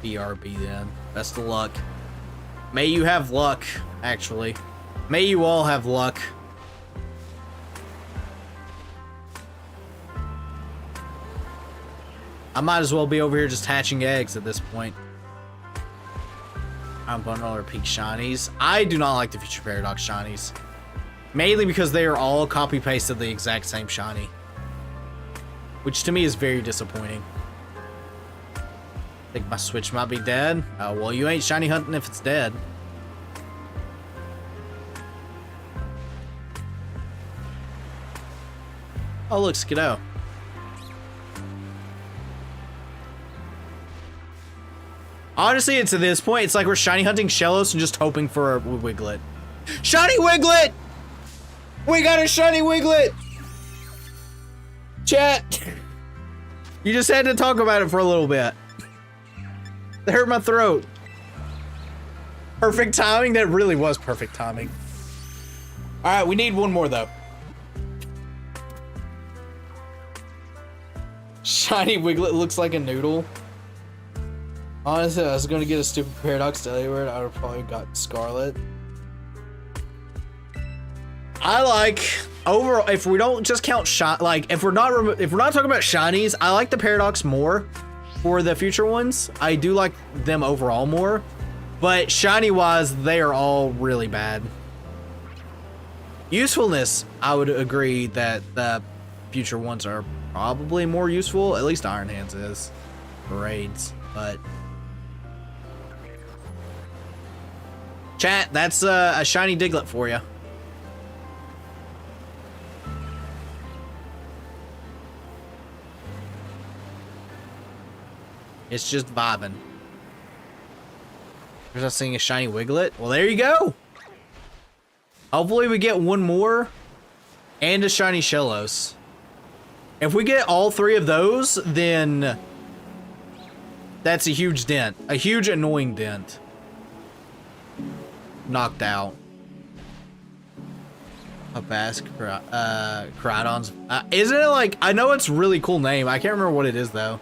BRB then. Best of luck. May you have luck, actually. May you all have luck. I might as well be over here just hatching eggs at this point. I'm bundle or peak shinies. I do not like the Future Paradox shinies. Mainly because they are all copy pasted the exact same shiny. Which to me is very disappointing. Think my Switch might be dead. Oh, well, you ain't shiny hunting if it's dead. Oh, look, Skiddo. Honestly, it's at this point, it's like we're shiny hunting Shellos and just hoping for a Wiglet. Shiny Wiglet! We got a shiny Wiglet! Chat! You just had to talk about it for a little bit. That hurt my throat. Perfect timing? That really was perfect timing. Alright, we need one more though. Shiny Wiglet looks like a noodle. Honestly, I was gonna get a stupid Paradox Delaware, I would have probably got Scarlet. I like overall, if we don't just count if we're not talking about shinies, I like the Paradox more for the future ones. I do like them overall more, but shiny wise, they are all really bad. Usefulness, I would agree that the future ones are probably more useful. At least Iron Hands is for raids, but. Chat, that's a shiny Diglett for you. It's just vibing. There's us seeing a shiny Wiglet. Well, there you go. Hopefully we get one more and a shiny Shellos. If we get all three of those, then that's a huge dent. A huge annoying dent. Knocked out. Abask, Cridons. Isn't it like, I know it's a really cool name. I can't remember what it is though.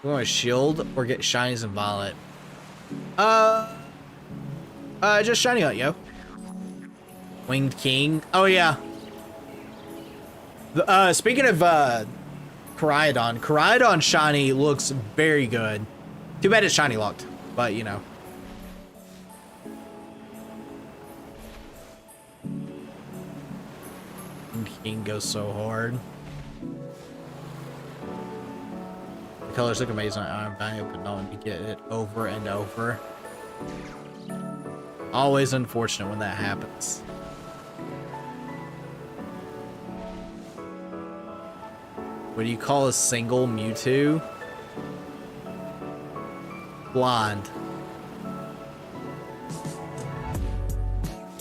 We want a shield or get shinies and violet. Just shiny hunt, yo. Winged King. Oh yeah. Speaking of Koraidon shiny looks very good. Too bad it's shiny locked, but you know. Winged King goes so hard. The colors look amazing on Iron Banner, but no one can get it over and over. Always unfortunate when that happens. What do you call a single Mewtwo? Blonde.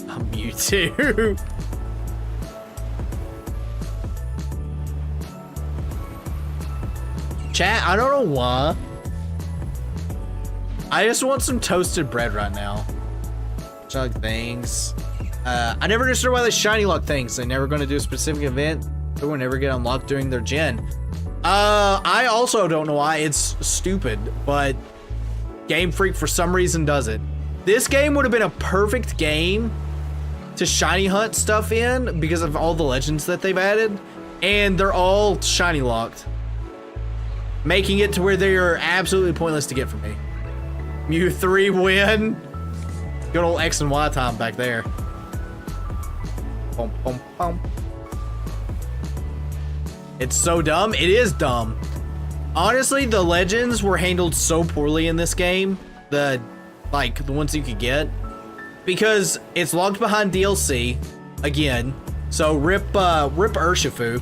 A Mewtwo. Chat, I don't know why. I just want some toasted bread right now. Chug things. I never understood why they shiny lock things. They're never going to do a specific event. They will never get unlocked during their gen. I also don't know why. It's stupid, but Game Freak for some reason does it. This game would have been a perfect game to shiny hunt stuff in because of all the legends that they've added, and they're all shiny locked, making it to where they are absolutely pointless to get for me. Mew 3 win. Good old X and Y time back there. Boom, boom, boom. It's so dumb. It is dumb. Honestly, the legends were handled so poorly in this game. The ones you could get. Because it's locked behind DLC. Again. So rip Urshifu.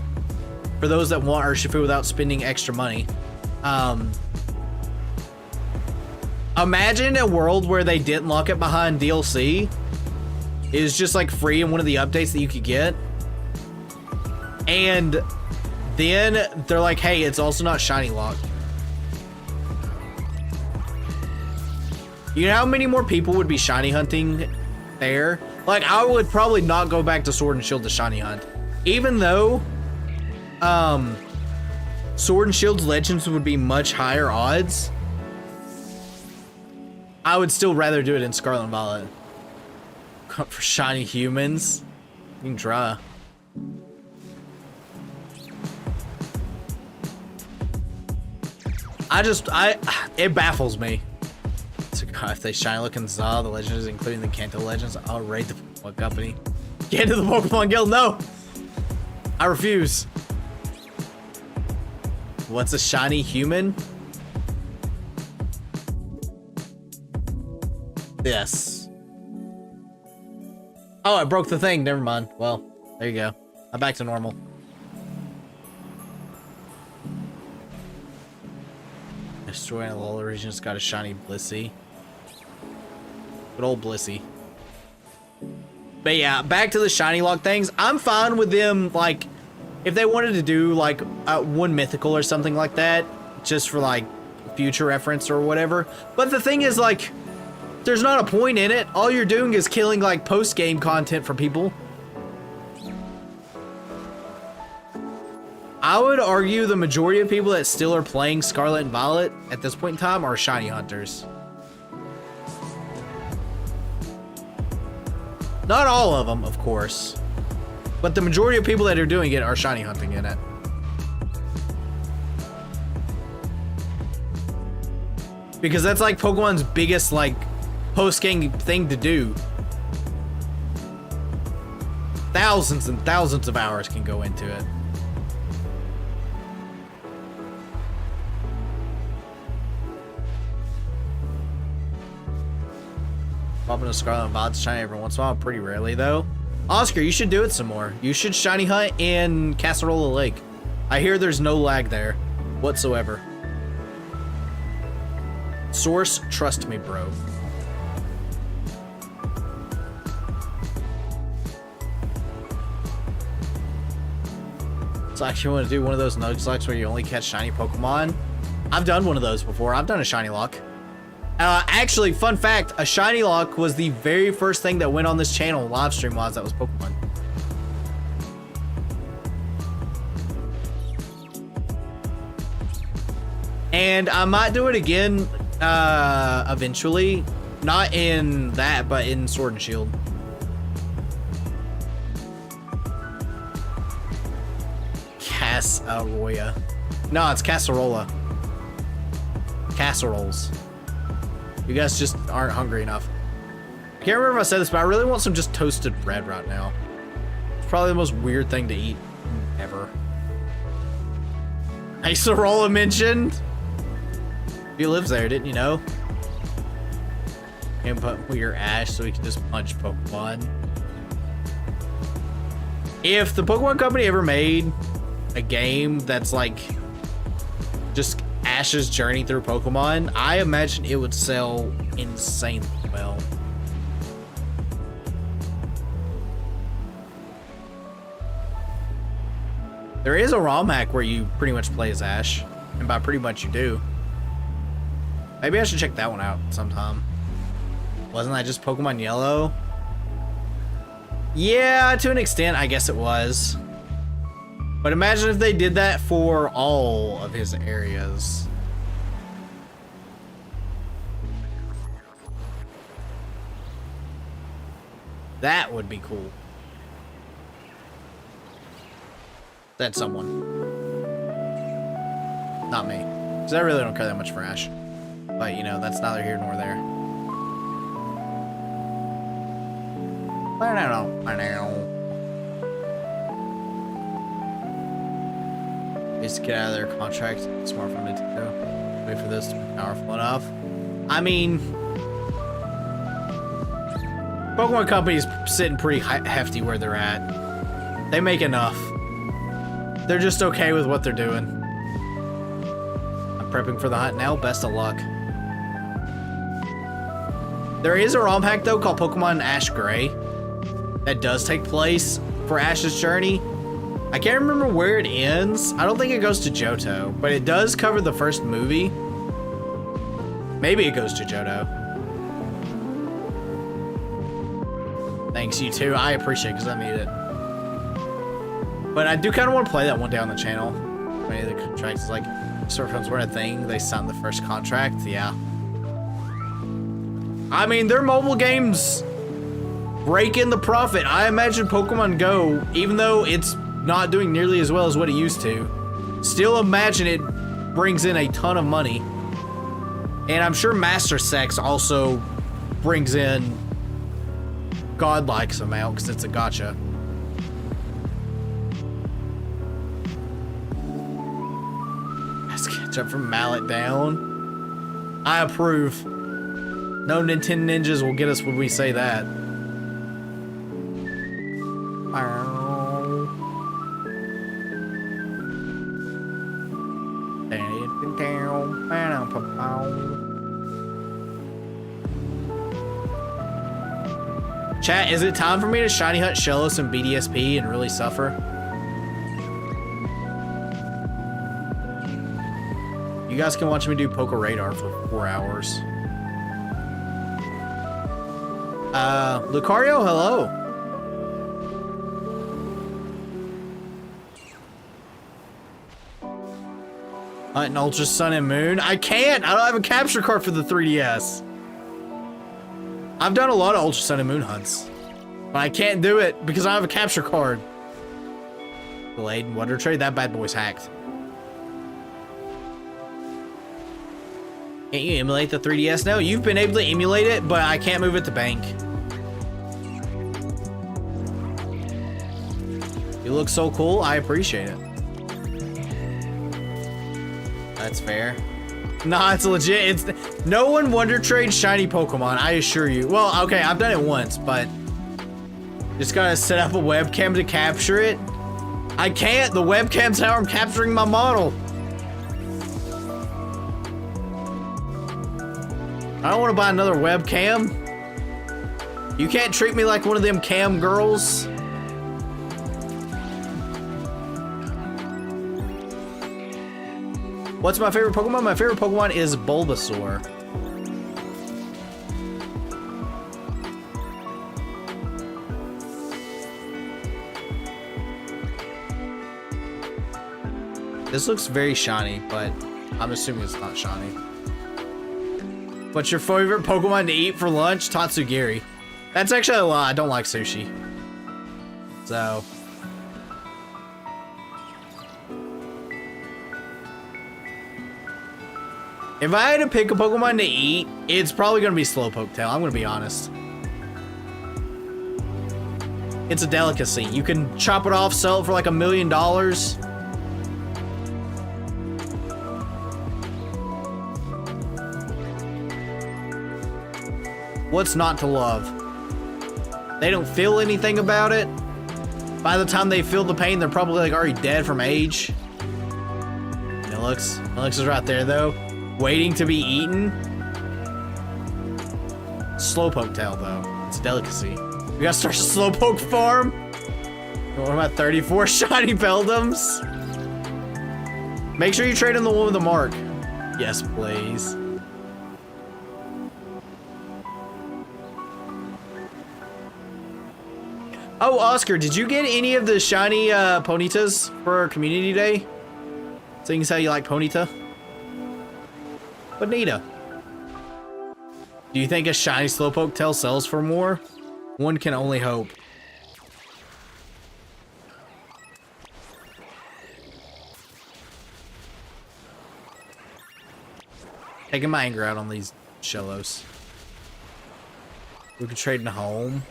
For those that want Urshifu without spending extra money. Imagine a world where they didn't lock it behind DLC. It was just like free in one of the updates that you could get. And then they're like, hey, it's also not shiny locked. You know how many more people would be shiny hunting there? Like, I would probably not go back to Sword and Shield to shiny hunt. Even though Sword and Shield's legends would be much higher odds, I would still rather do it in Scarlet and Violet. For shiny humans, you can try. It baffles me. So if they shiny looking Za, the legends, including the Kanto legends, I'll raid the Pokemon company. Get into the Pokemon Guild, no! I refuse. What's a shiny human? This. Oh, I broke the thing. Never mind. Well, there you go. I'm back to normal. Destroying a Alola region has got a shiny Blissey. Good old Blissey. But yeah, back to the shiny lock things. I'm fine with them, like, if they wanted to do, like, one mythical or something like that, just for, like, future reference or whatever. But the thing is, like, there's not a point in it. All you're doing is killing, like, post-game content for people. I would argue the majority of people that still are playing Scarlet and Violet at this point in time are shiny hunters. Not all of them, of course. But the majority of people that are doing it are shiny hunting in it. Because that's like Pokemon's biggest, like, post-game thing to do. Thousands and thousands of hours can go into it. Popping a Scarlet and Violet shiny every once in a while, pretty rarely though. Oscar, you should do it some more. You should shiny hunt in Casserola Lake. I hear there's no lag there whatsoever. Source, trust me, bro. So I actually want to do one of those Nuzlocks where you only catch shiny Pokemon. I've done one of those before. I've done a shiny lock. Actually, fun fact, a shiny lock was the very first thing that went on this channel live stream wise. That was Pokemon. And I might do it again eventually. Not in that, but in Sword and Shield. Casserola. No, it's Casserola. Casseroles. You guys just aren't hungry enough. I can't remember if I said this, but I really want some just toasted bread right now. It's probably the most weird thing to eat ever. Acerola mentioned. He lives there, didn't you know? And put your Ash so we can just punch Pokemon. If the Pokemon Company ever made a game that's like just Ash's journey through Pokemon, I imagine it would sell insanely well. There is a ROM hack where you pretty much play as Ash, and by pretty much you do. Maybe I should check that one out sometime. Wasn't that just Pokemon Yellow? Yeah, to an extent, I guess it was. But imagine if they did that for all of his areas. That would be cool. That's someone. Not me. Because I really don't care that much for Ash. But, you know, that's neither here nor there. Just get out of their contract. Smart from Nintendo. Wait for this to be powerful enough. I mean, Pokemon Company's sitting pretty hefty where they're at. They make enough. They're just okay with what they're doing. I'm prepping for the hunt now. Best of luck. There is a ROM hack though called Pokemon Ash Gray that does take place for Ash's journey. I can't remember where it ends. I don't think it goes to Johto, but it does cover the first movie. Maybe it goes to Johto. Thanks, you too. I appreciate it because I need it. But I do kind of want to play that one day on the channel. Many of the contracts is like, storefronts weren't a thing. They signed the first contract. Yeah. I mean, their mobile games rake in the profit. I imagine Pokemon Go, even though it's not doing nearly as well as what it used to, still imagine it brings in a ton of money. And I'm sure Master Sex also brings in godlike amount because it's a gacha. Let's catch up from Mallet down. I approve. No Nintendo ninjas will get us when we say that. Chat, is it time for me to shiny hunt Shellos and BDSP and really suffer? You guys can watch me do Poke Radar for 4 hours. Lucario, hello. Hunting Ultra Sun and Moon. I can't. I don't have a capture card for the 3DS. I've done a lot of Ultra Sun and Moon hunts, but I can't do it because I have a capture card. Delayed and Wonder Trade. That bad boy's hacked. Can't you emulate the 3DS? No, you've been able to emulate it, but I can't move it to bank. You look so cool. I appreciate it. That's fair. Nah, it's legit. It's no one Wonder Trade shiny Pokemon, I assure you. Well, okay, I've done it once, but just gotta set up a webcam to capture it. I can't. The webcam's how I'm capturing my model. I don't want to buy another webcam. You can't treat me like one of them cam girls. What's my favorite Pokemon? My favorite Pokemon is Bulbasaur. This looks very shiny, but I'm assuming it's not shiny. What's your favorite Pokemon to eat for lunch? Tatsugiri. That's actually a lie. I don't like sushi. So. If I had to pick a Pokemon to eat, it's probably going to be Slowpoke Tail. I'm going to be honest. It's a delicacy. You can chop it off, sell it for like $1 million. What's not to love? They don't feel anything about it. By the time they feel the pain, they're probably like already dead from age. Alex is right there though, waiting to be eaten. Slowpoke Tail though, it's a delicacy. We gotta start a Slowpoke farm. What about 34 shiny Beldums? Make sure you trade in the one with the mark. Yes, please. Oh, Oscar, did you get any of the shiny Ponytas for Community Day? Seeing as how you like Ponyta? Bonita. Do you think a shiny Slowpoke Tail sells for more? One can only hope. Taking my anger out on these shellos. We can trade in home.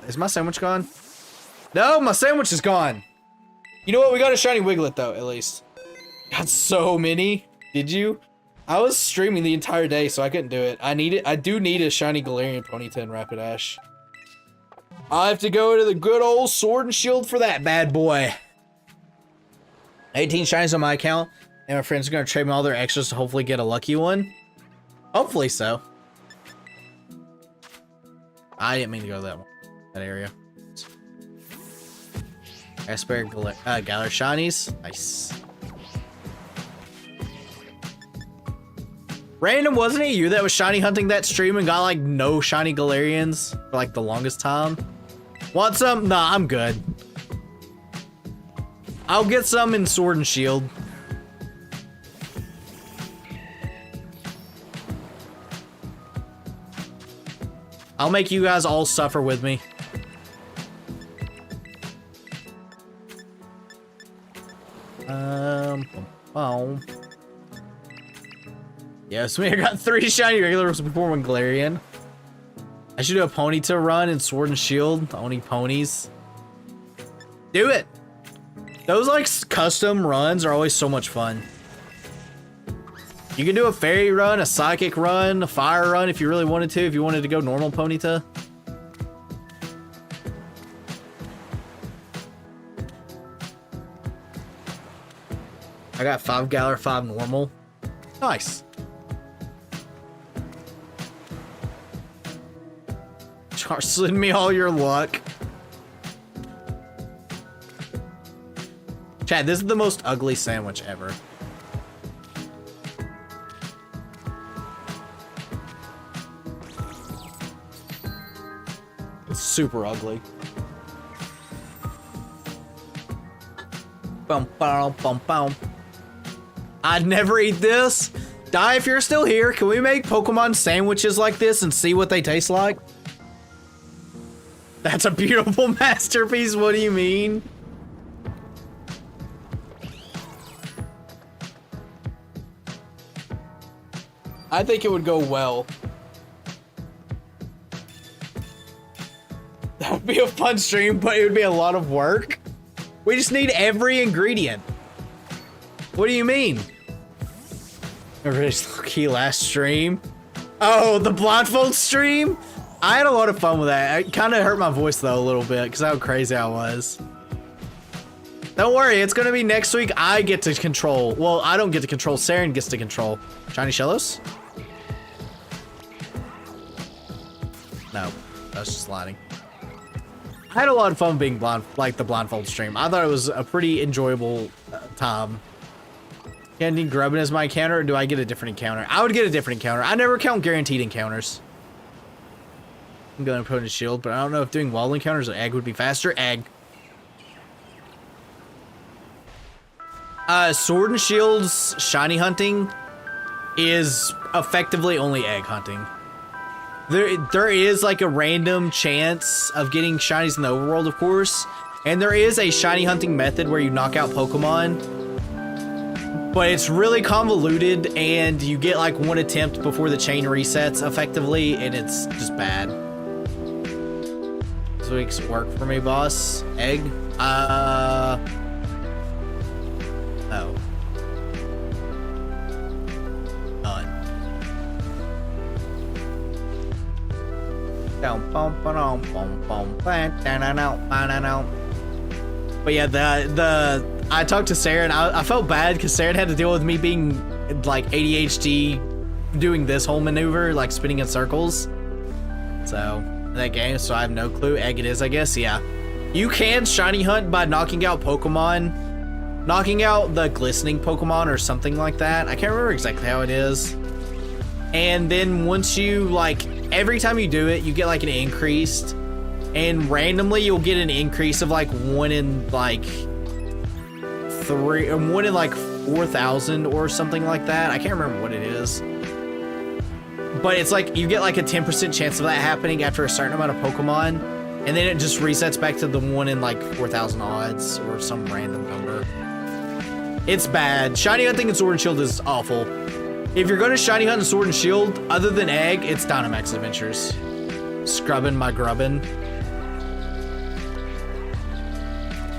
Is my sandwich gone? No, my sandwich is gone. You know what? We got a shiny Wiglet though, at least. Got so many. Did you? I was streaming the entire day, so I couldn't do it. I do need a shiny Galarian Ponyta in Rapidash. I have to go to the good old Sword and Shield for that bad boy. 18 shinies on my account, and my friends are gonna trade me all their extras to hopefully get a lucky one. Hopefully so. I didn't mean to go that area. Galar shinies. Nice. Random, wasn't it you that was shiny hunting that stream and got like no shiny Galarians for like the longest time? Want some? Nah, I'm good. I'll get some in Sword and Shield. I'll make you guys all suffer with me. Yes, we got 3 shiny regulars before one Galarian. I should do a Ponyta run in Sword and Shield. Only ponies. Do it. Those like custom runs are always so much fun. You can do a fairy run, a psychic run, a fire run if you really wanted to, if you wanted to go normal Ponyta. I got 5 Galar, 5 normal. Nice. Send me all your luck. Chad, this is the most ugly sandwich ever. It's super ugly. Bum, bum, bum, bum. I'd never eat this. Die if you're still here. Can we make Pokemon sandwiches like this and see what they taste like? That's a beautiful masterpiece. What do you mean? I think it would go well. That would be a fun stream, but it would be a lot of work. We just need every ingredient. What do you mean? Everybody's key last stream. Oh, the blindfold stream? I had a lot of fun with that. It kind of hurt my voice though a little bit because how crazy I was. Don't worry, it's gonna be next week. I get to control. Well, I don't get to control. Saren gets to control. Shiny Shellos? No, that's just sliding. I had a lot of fun being blind, like the blindfold stream. I thought it was a pretty enjoyable time. Ending grubbing as my encounter, or do I get a different encounter? I would get a different encounter. I never count guaranteed encounters. I'm going to put in a shield, but I don't know if doing wall encounters or egg would be faster. Egg. Sword and Shield's shiny hunting is effectively only egg hunting. There is like a random chance of getting shinies in the overworld, of course, and there is a shiny hunting method where you knock out Pokemon, but it's really convoluted and you get like one attempt before the chain resets effectively, and it's just bad. This week's work for me, boss. Egg. Oh. But yeah, I talked to Sarah and I felt bad because Sarah had to deal with me being like ADHD doing this whole maneuver, like spinning in circles. So that game, so I have no clue. Egg it is, I guess. Yeah, you can shiny hunt by knocking out Pokemon, knocking out the glistening Pokemon or something like that. I can't remember exactly how it is. And then once you like, every time you do it, you get like an increased, and randomly you'll get an increase of like 1 in like 4,000 or something like that. I can't remember what it is, but it's like you get like a 10% chance of that happening after a certain amount of Pokemon, and then it just resets back to the 1 in like 4,000 odds or some random number. It's bad. Shiny hunting and Sword and Shield is awful. If you're going to shiny hunt and Sword and Shield, other than egg, it's Dynamax Adventures. Scrubbing my grubbin.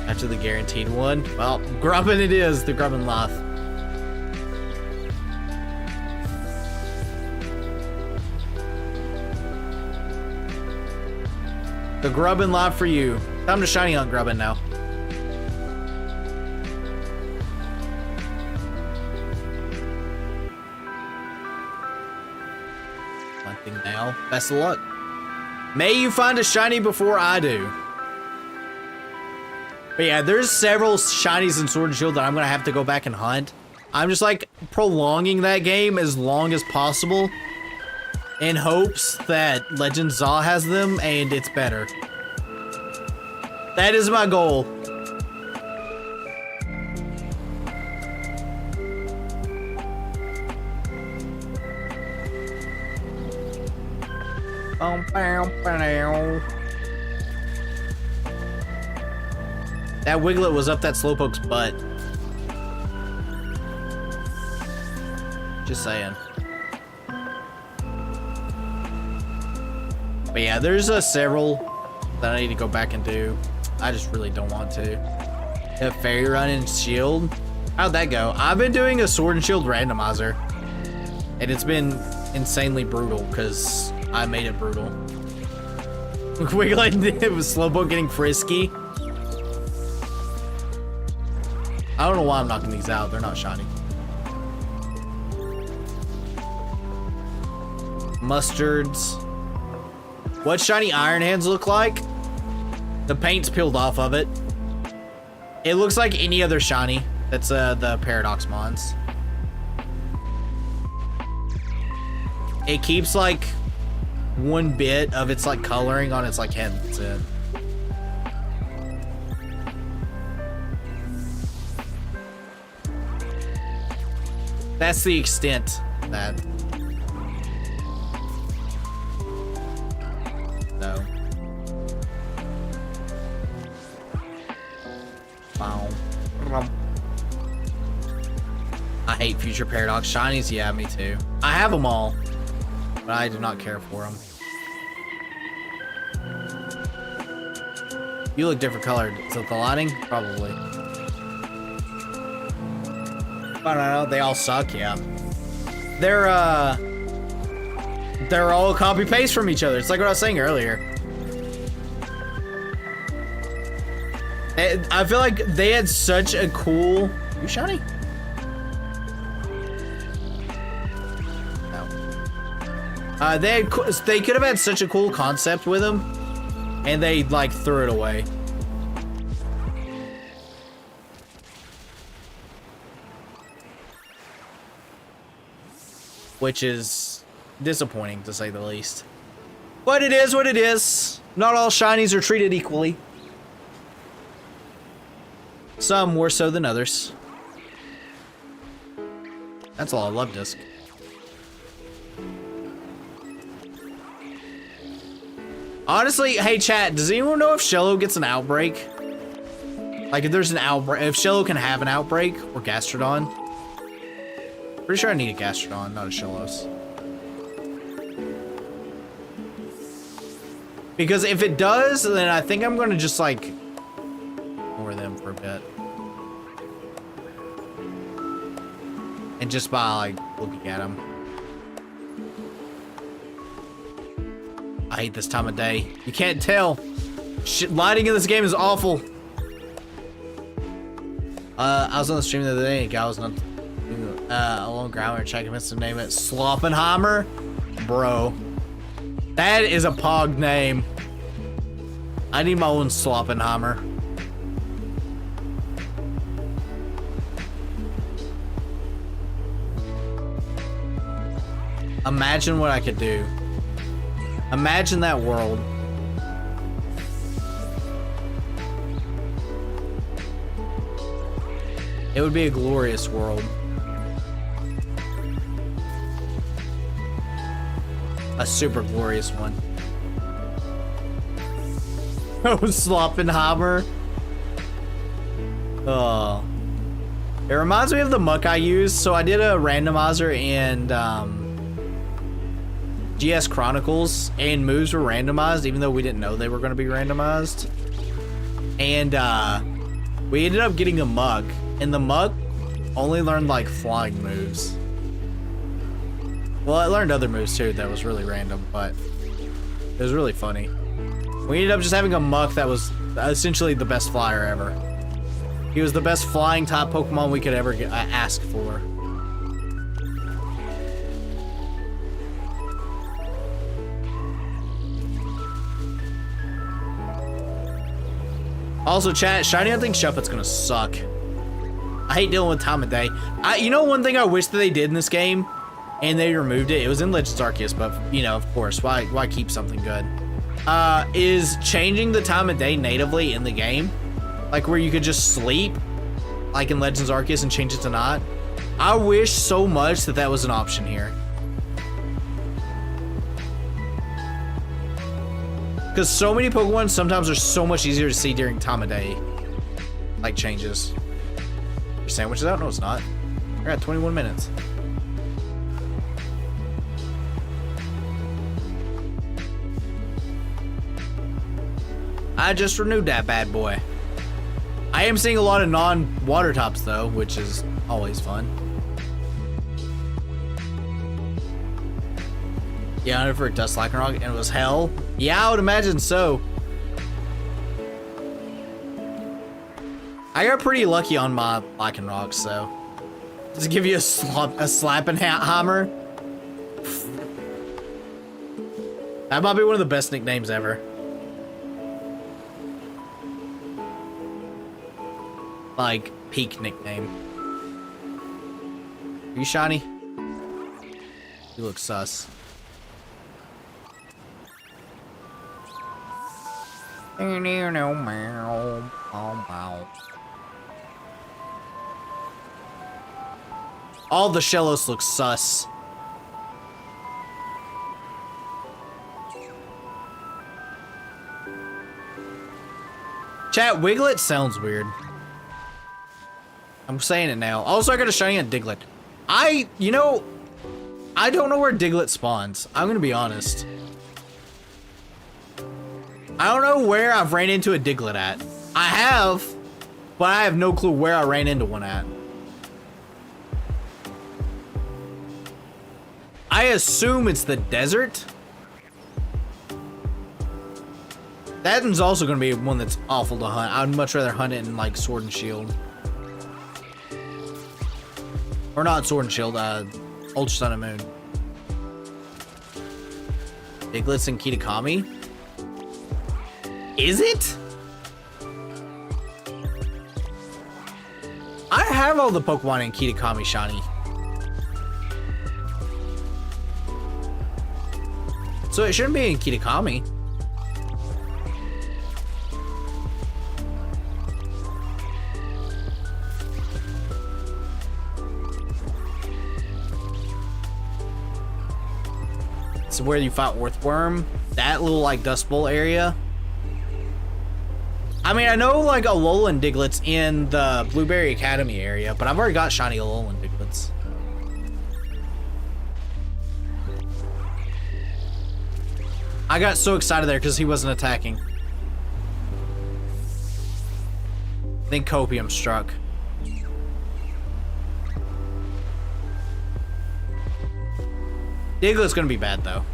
After the guaranteed one. Well, grubbin it is, the grubbin life. The grubbin life for you. Time to shiny hunt grubbin now. Now, best of luck. May you find a shiny before I do. But yeah, there's several shinies in Sword and Shield that I'm gonna have to go back and hunt. I'm just like prolonging that game as long as possible in hopes that Legend Zaw has them and it's better. That is my goal. That Wiglet was up that Slowpoke's butt. Just saying. But yeah, there's several that I need to go back and do. I just really don't want to. A Fairy Run and Shield. How'd that go? I've been doing a Sword and Shield randomizer, and it's been insanely brutal because I made it brutal. Wiglet, it was Slowpoke getting frisky. I don't know why I'm knocking these out. They're not shiny. Mustards. What shiny Iron Hands look like? The paint's peeled off of it. It looks like any other shiny. That's the Paradox Mons. It keeps like 1 bit of its like coloring on its like head. That's it. That's the extent of that. So. Wow. I hate Future Paradox shinies. Yeah, me too. I have them all, but I do not care for them. You look different colored. Is it the lighting? Probably. I don't know. They all suck. Yeah. They're all copy paste from each other. It's like what I was saying earlier. I feel like they had such a cool... You shiny? No. They could have had such a cool concept with them, and they like threw it away. Which is disappointing, to say the least. But it is what it is. Not all shinies are treated equally. Some more so than others. That's all I love, Disc. Honestly, hey chat, does anyone know if Shello gets an outbreak? Like if there's an outbreak, if Shello can have an outbreak, or Gastrodon? Pretty sure I need a Gastrodon, not a Shellos. Because if it does, then I think I'm gonna just like ignore them for a bit. And just by like looking at them. I hate this time of day. You can't tell. Lighting in this game is awful. I was on the stream the other day and a guy was not alone ground checking to name it Sloppenheimer. Bro. That is a pog name. I need my own Sloppenheimer. Imagine what I could do. Imagine that world. It would be a glorious world. A super glorious one. Oh, Sloppenheimer. Oh. It reminds me of the muck I used. So I did a randomizer in GS Chronicles, and moves were randomized, even though we didn't know they were going to be randomized. And we ended up getting a mug, and the mug only learned like flying moves. Well, it learned other moves too that was really random, but it was really funny. We ended up just having a muck that was essentially the best flyer ever. He was the best flying type Pokemon we could ever ask for. Also, chat, shiny hunting Shuppet's gonna suck. I hate dealing with time of day. You know one thing I wish that they did in this game, and they removed it. It was in Legends Arceus, but you know, of course, why keep something good? Is changing the time of day natively in the game, like where you could just sleep, like in Legends Arceus, and change it to not. I wish so much that that was an option here. Because so many Pokemon sometimes are so much easier to see during time of day. Like changes. Your sandwich is out? No, it's not. We're at 21 minutes. I just renewed that bad boy. I am seeing a lot of non-water tops though, which is always fun. Yeah, I went for a Dust Lycanroc and it was hell. Yeah, I would imagine so. I got pretty lucky on my Lycanroc, so. Just give you a slapping hammer. That might be one of the best nicknames ever. Like, peak nickname. Are you shiny? You look sus. All the Shellos look sus. Chat, Wiglet sounds weird. I'm saying it now. Also, I got a shiny on Diglett. You know, I don't know where Diglett spawns. I'm gonna be honest. I don't know where I've ran into a Diglett at. I have, but I have no clue where I ran into one at. I assume it's the desert. That one's also going to be one that's awful to hunt. I'd much rather hunt it in like Sword and Shield. Or not Sword and Shield, Ultra Sun and Moon. Diglets and Kitakami? Is it? I have all the Pokemon in Kitakami shiny. So it shouldn't be in Kitakami. So where you fought Earthworm, that little like Dust Bowl area. I mean, I know like Alolan Diglett's in the Blueberry Academy area, but I've already got shiny Alolan Digletts. I got so excited there because he wasn't attacking. Then Copium struck. Diglett's gonna be bad though.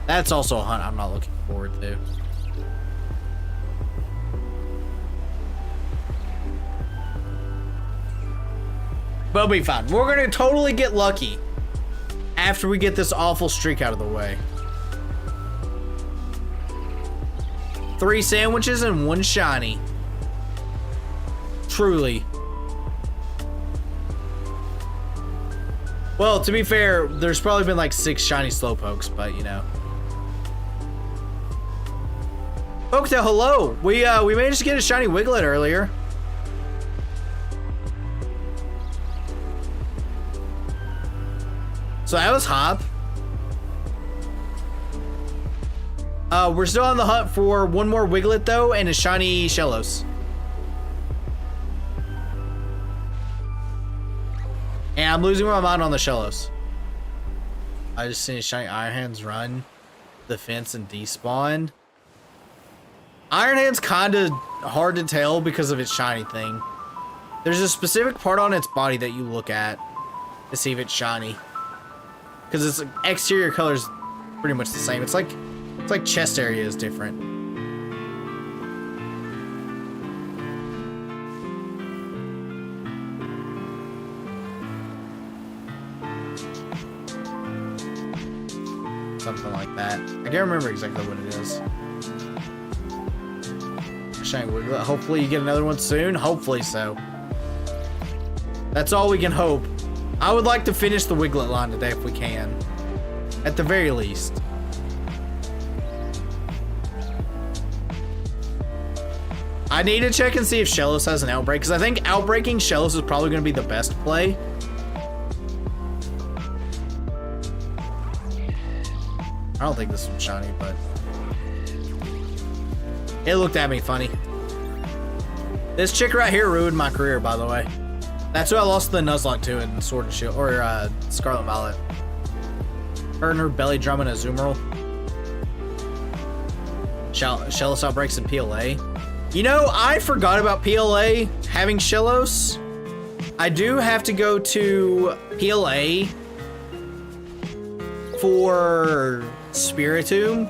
That's also a hunt I'm not looking forward to. But it'll be fine. We're gonna totally get lucky after we get this awful streak out of the way. 3 sandwiches and 1 shiny. Truly. Well, to be fair, there's probably been like 6 shiny Slowpokes, but you know. Oaktail, hello. We managed to get a shiny Wiglet earlier. So that was Hop. We're still on the hunt for 1 more Wiglet though, and a shiny Shellos. And I'm losing my mind on the Shellos. I just seen a shiny Iron Hands run the fence and despawn. Iron Hand's kinda hard to tell because of its shiny thing. There's a specific part on its body that you look at to see if it's shiny. Because its exterior color is pretty much the same. It's like chest area is different. Something like that. I can't remember exactly what it is. Shiny Wiglet. Hopefully you get another one soon. Hopefully so. That's all we can hope. I would like to finish the Wiglet line today if we can. At the very least. I need to check and see if Shellos has an Outbreak, because I think Outbreaking Shellos is probably going to be the best play. I don't think this one's shiny, but it looked at me funny. This chick right here ruined my career, by the way. That's who I lost the Nuzlocke to in Sword and Shield, or Scarlet Violet. Her and her belly drum and a Azumarill. Shellos Outbreaks in PLA. You know, I forgot about PLA having Shellos. I do have to go to PLA for Spiritomb.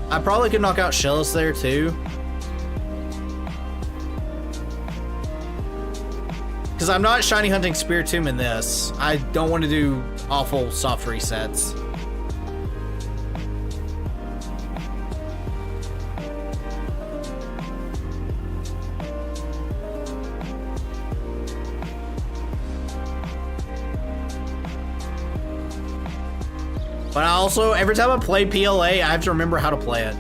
I probably could knock out Shellos there too. Because I'm not shiny hunting Spiritomb in this. I don't want to do awful soft resets. But I also, every time I play PLA, I have to remember how to play it.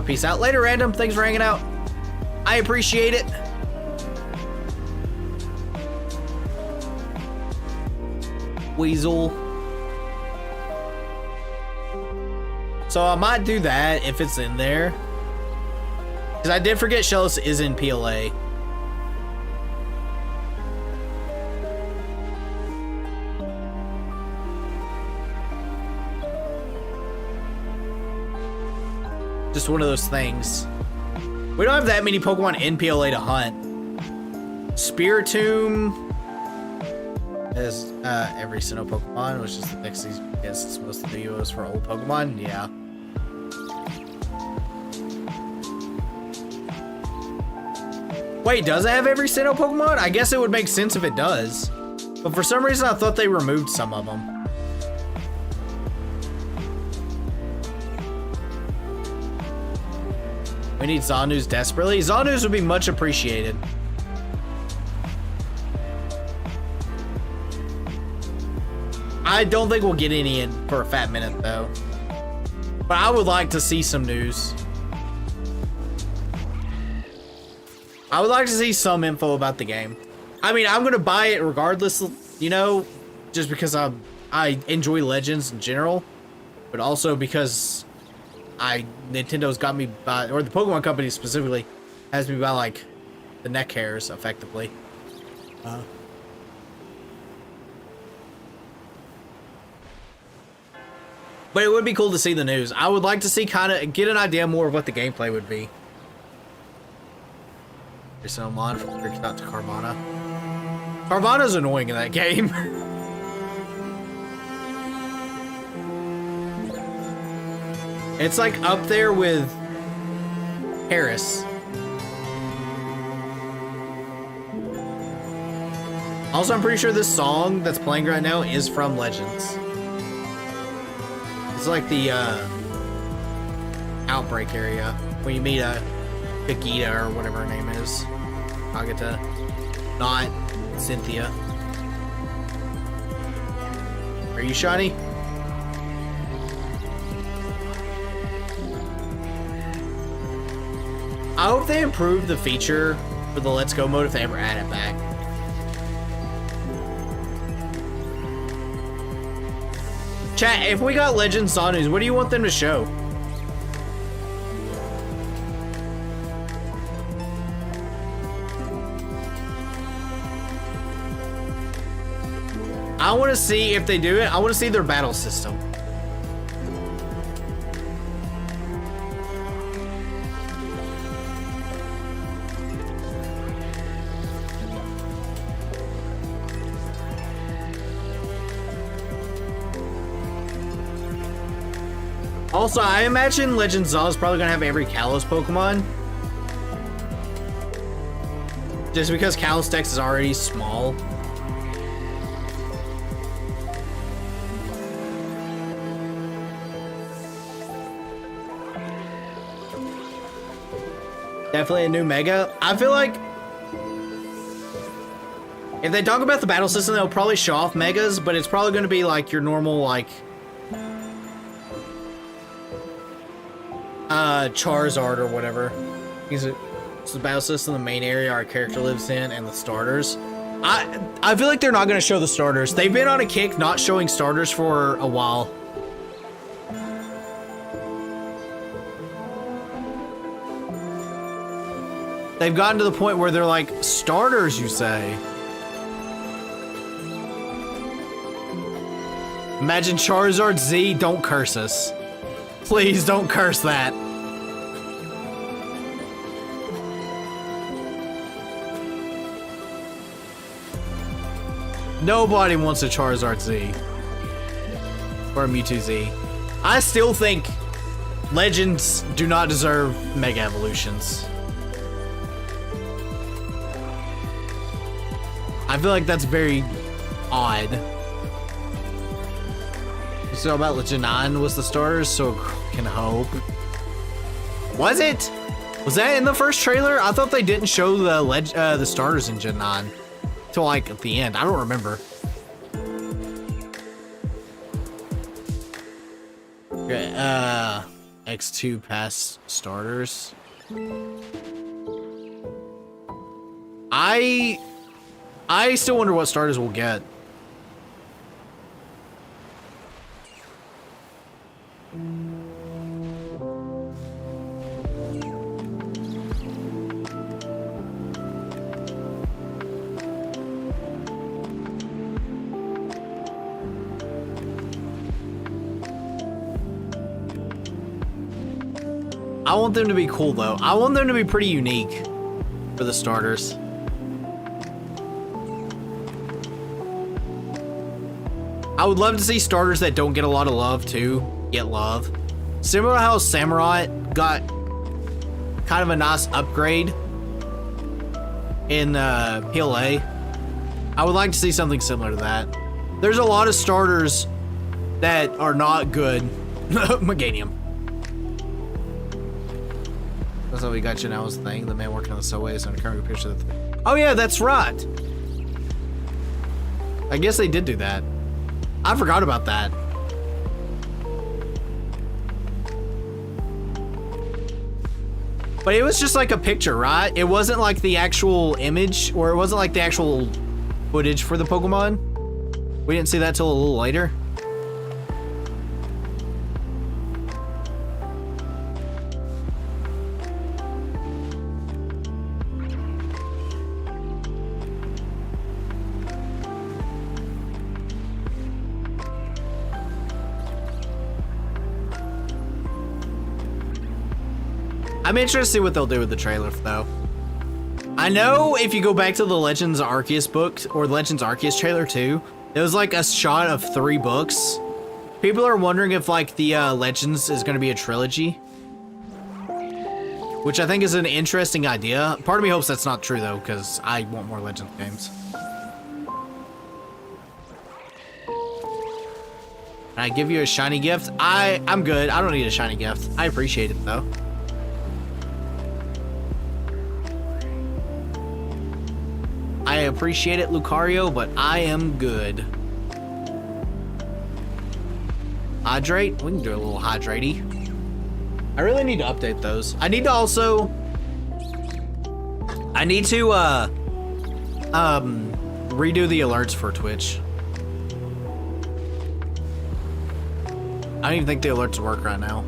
Peace out later, Random. Thanks for hanging out. I appreciate it. Weasel. So I might do that if it's in there. Because I did forget Shellos is in PLA. Just one of those things. We don't have that many Pokemon in PLA to hunt. Spiritomb is every Sinnoh Pokemon, which is the next is supposed to be used for old Pokemon. Yeah. Wait, does it have every Sinnoh Pokemon? I guess it would make sense if it does. But for some reason, I thought they removed some of them. We need Zanus desperately. Zanus would be much appreciated. I don't think we'll get any in for a fat minute, though. But I would like to see some news. I would like to see some info about the game. I mean, I'm gonna buy it regardless, you know, just because I enjoy Legends in general, but also because Nintendo's got me by, or the Pokemon Company specifically, has me by like the neck hairs, effectively. But it would be cool to see the news. I would like to see get an idea more of what the gameplay would be. You're so online from Cricket to Carvana. Carvana's annoying in that game. It's like up there with Paris. Also, I'm pretty sure this song that's playing right now is from Legends. It's like the outbreak area when you meet a Vegeta or whatever her name is. Agata. Not Cynthia. Are you shiny? I hope they improve the feature for the Let's Go mode if they ever add it back. Chat, if we got Legend Zanus, what do you want them to show? I want to see if they do it. I want to see their battle system. Also, I imagine Legend Zaw is probably going to have every Kalos Pokemon. Just because Kalos Dex is already small. Definitely a new Mega. I feel like if they talk about the battle system, they'll probably show off Megas, but it's probably going to be like your normal, like, Charizard or whatever. It's the battle system, the main area our character lives in, and the starters. I feel like they're not going to show the starters. They've been on a kick not showing starters for a while. They've gotten to the point where they're like, starters, you say? Imagine Charizard Z, don't curse us. Please don't curse that. Nobody wants a Charizard Z. Or a Mewtwo Z. I still think Legends do not deserve Mega Evolutions. I feel like that's very odd. So about Gen 9 was the starters, so can hope. Was it? Was that in the first trailer? I thought they didn't show the starters in Gen 9 till like at the end. I don't remember. Okay, X2 past starters. I still wonder what starters we'll get. I want them to be cool though. I want them to be pretty unique for the starters. I would love to see starters that don't get a lot of love too get love. Similar to how Samurai got kind of a nice upgrade in PLA. I would like to see something similar to that. There's a lot of starters that are not good. Meganium. That's how we got you now is the thing. The man working on the subway is under current picture of the oh yeah, that's right. I guess they did do that. I forgot about that. But it was just like a picture, right? It wasn't like the actual image, or it wasn't like the actual footage for the Pokemon. We didn't see that till a little later. I'm interested to see what they'll do with the trailer, though. I know if you go back to the Legends Arceus book, or Legends Arceus trailer too, it was like a shot of 3 books. People are wondering if like the Legends is going to be a trilogy, which I think is an interesting idea. Part of me hopes that's not true though, because I want more Legends games. Can I give you a shiny gift? I'm good. I don't need a shiny gift. I appreciate it though. I appreciate it, Lucario, but I am good. Hydrate? We can do a little hydratey. I really need to update those. I need to also... I need to, redo the alerts for Twitch. I don't even think the alerts work right now.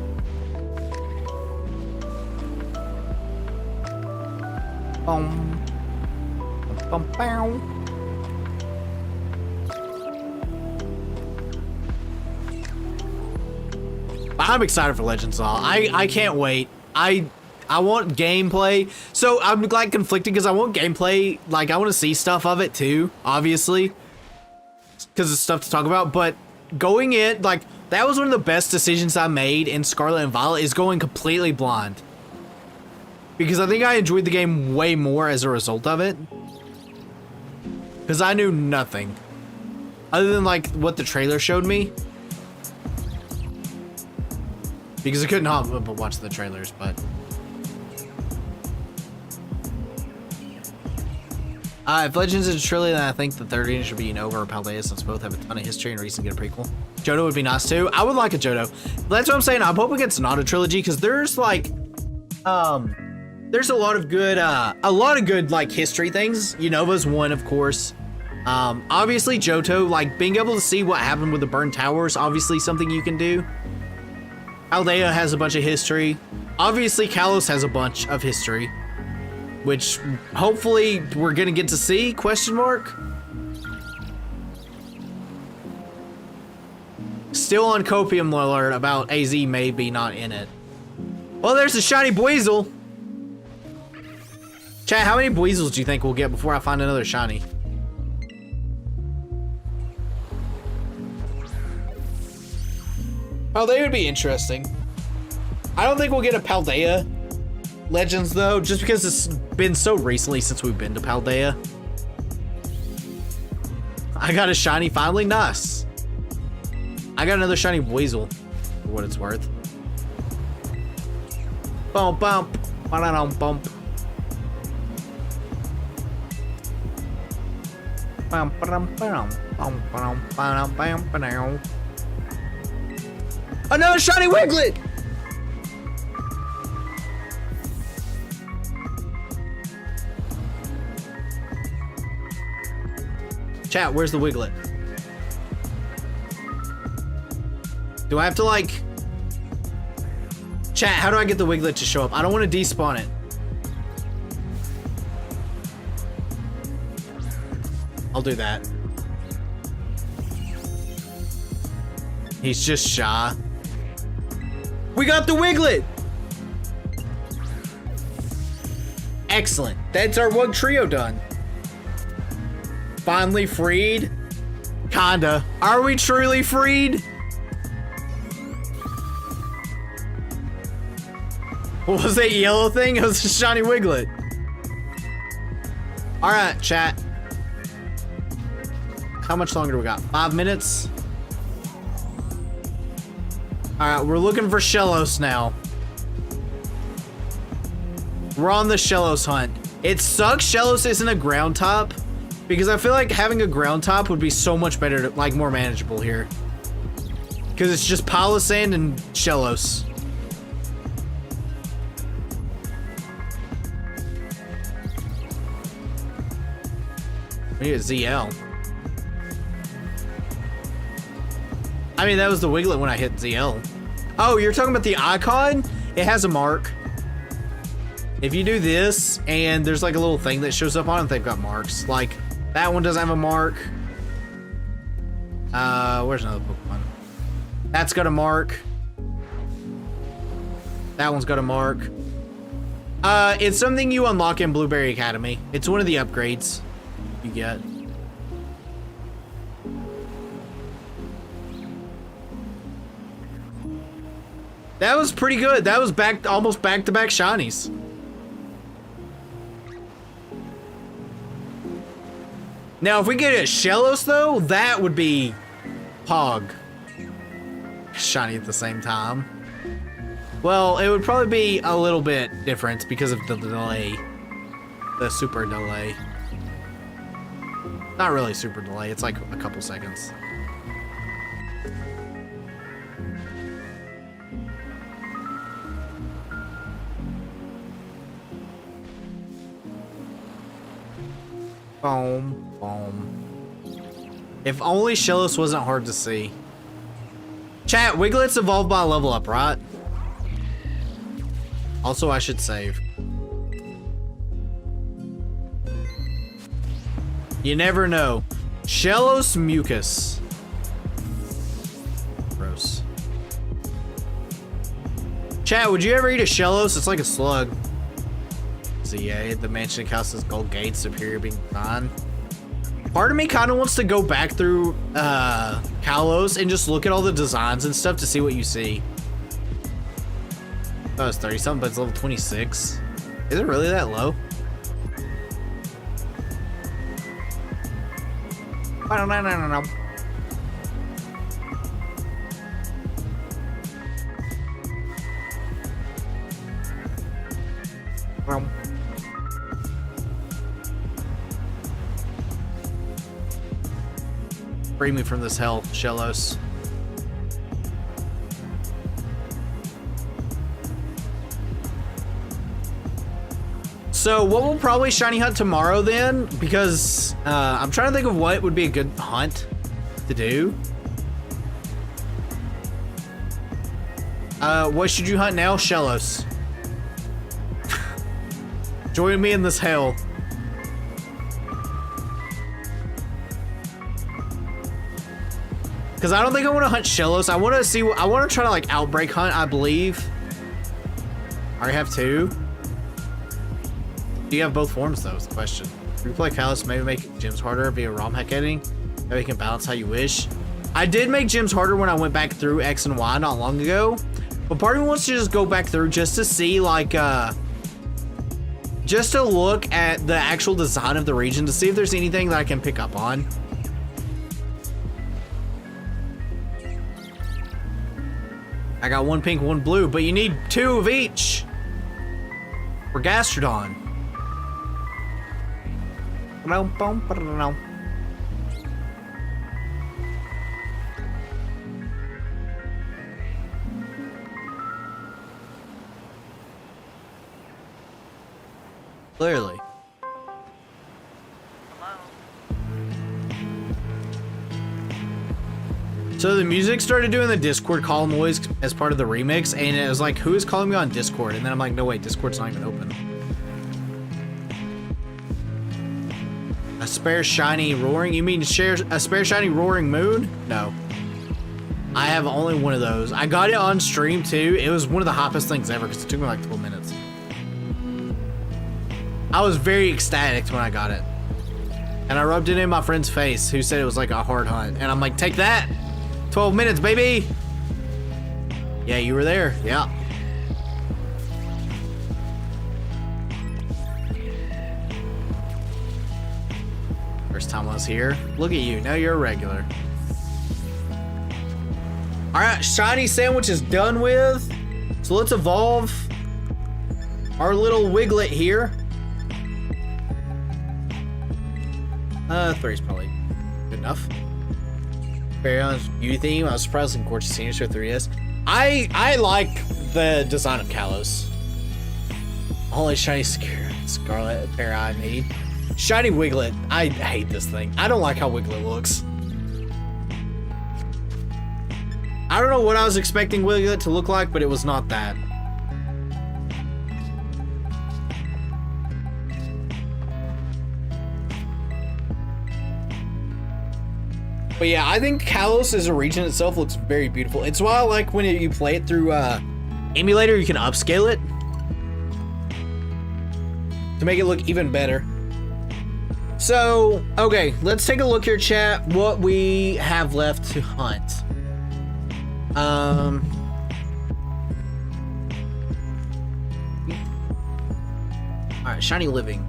I'm excited for Legends Law. I can't wait. I want gameplay. So I'm like conflicted because I want gameplay. Like I want to see stuff of it too, obviously, because it's stuff to talk about. But going in, like that was one of the best decisions I made in Scarlet and Violet, is going completely blind. Because I think I enjoyed the game way more as a result of it. Because I knew nothing. Other than like what the trailer showed me. Because I couldn't help but watch the trailers, but... if Legends is a trilogy, then I think the third game should be Unova or Paldea, since both have a ton of history and reason to get a prequel. Johto would be nice too. I would like a Johto. That's what I'm saying. I'm hoping it's not a trilogy, because there's like... there's a lot of good like history things. Unova's one, of course. Obviously Johto, like being able to see what happened with the burned towers, obviously something you can do. Paldea has a bunch of history. Obviously Kalos has a bunch of history, which hopefully we're gonna get to see, question mark. Still on copium alert about AZ maybe not in it. Well, there's a shiny Buizel. Chat, how many Buizels do you think we'll get before I find another shiny? Paldea would be interesting. I don't think we'll get a Paldea Legends though, just because it's been so recently since we've been to Paldea. I got a shiny finally, nice. I got another shiny Buizel, for what it's worth. Bump, bump, bump, bump. Another shiny Wiglet! Chat, where's the Wiglet? Do I have to like... Chat, how do I get the Wiglet to show up? I don't want to despawn it. I'll do that. He's just shy. We got the Wiglet! Excellent. That's our one trio done. Finally freed. Kinda. Are we truly freed? What was that yellow thing? It was a shiny Wiglet. All right, chat. How much longer do we got? 5 minutes? All right, we're looking for Shellos now. We're on the Shellos hunt. It sucks Shellos isn't a ground top because I feel like having a ground top would be so much better, like more manageable here. Because it's just pile of sand and Shellos. We need a ZL. I mean, that was the Wiglet when I hit ZL. Oh, you're talking about the icon? It has a mark. If you do this, and there's like a little thing that shows up on it, they've got marks. Like, that one doesn't have a mark. Where's another Pokemon? That's got a mark. That one's got a mark. It's something you unlock in Blueberry Academy. It's one of the upgrades you get. That was pretty good. That was almost back-to-back shinies. Now, if we get a Shellos, though, that would be Pog. Shiny at the same time. Well, it would probably be a little bit different because of the delay. The super delay. Not really super delay, it's like a couple seconds. Boom, boom. If only Shellos wasn't hard to see. Chat, Wiglet's evolved by a level up, right? Also, I should save. You never know. Shellos mucus. Gross. Chat, would you ever eat a Shellos? It's like a slug. So yeah, the mansion house's gold gate, superior being fine. Part of me kind of wants to go back through Kalos and just look at all the designs and stuff to see what you see. Oh, it's 30 something, but it's level 26. Is it really that low? I don't know. Free me from this hell, Shellos. So what we'll probably shiny hunt tomorrow then, because I'm trying to think of what would be a good hunt to do. What should you hunt now? Shellos. Join me in this hell. Because I don't think I want to hunt Shellos. I want to see. I want to try to like outbreak hunt. I believe. I already have 2. Do you have both forms though? Is the question. Replay Kalos, maybe make gyms harder via ROM hack editing. That way you can balance how you wish. I did make gyms harder when I went back through X and Y not long ago, but part of me wants to just go back through just to see like just to look at the actual design of the region to see if there's anything that I can pick up on. I got 1 pink, 1 blue, but you need 2 of each for Gastrodon. Clearly. So the music started doing the Discord call noise as part of the remix, and it was like, who is calling me on Discord? And then I'm like, no wait, Discord's not even open. A spare shiny roaring? You mean share a spare shiny roaring moon? No. I have only one of those. I got it on stream too. It was one of the hottest things ever because it took me like 12 minutes. I was very ecstatic when I got it. And I rubbed it in my friend's face, who said it was like a hard hunt. And I'm like, take that! 12 minutes, baby! Yeah, you were there. Yeah. First time I was here. Look at you. Now you're a regular. Alright, shiny sandwich is done with. So let's evolve our little wiglet here. 3 is probably good enough. Very honest beauty theme. I was surprised in gorgeous scenery for 3DS. I like the design of Kalos. Only shiny scarlet pair I need. Shiny Wiglet. I hate this thing. I don't like how Wiglet looks. I don't know what I was expecting Wiglet to look like, but it was not that. But yeah, I think Kalos as a region itself looks very beautiful. It's why I like when you play it through emulator, you can upscale it to make it look even better. So, okay, let's take a look here, chat, what we have left to hunt. Alright, shiny living.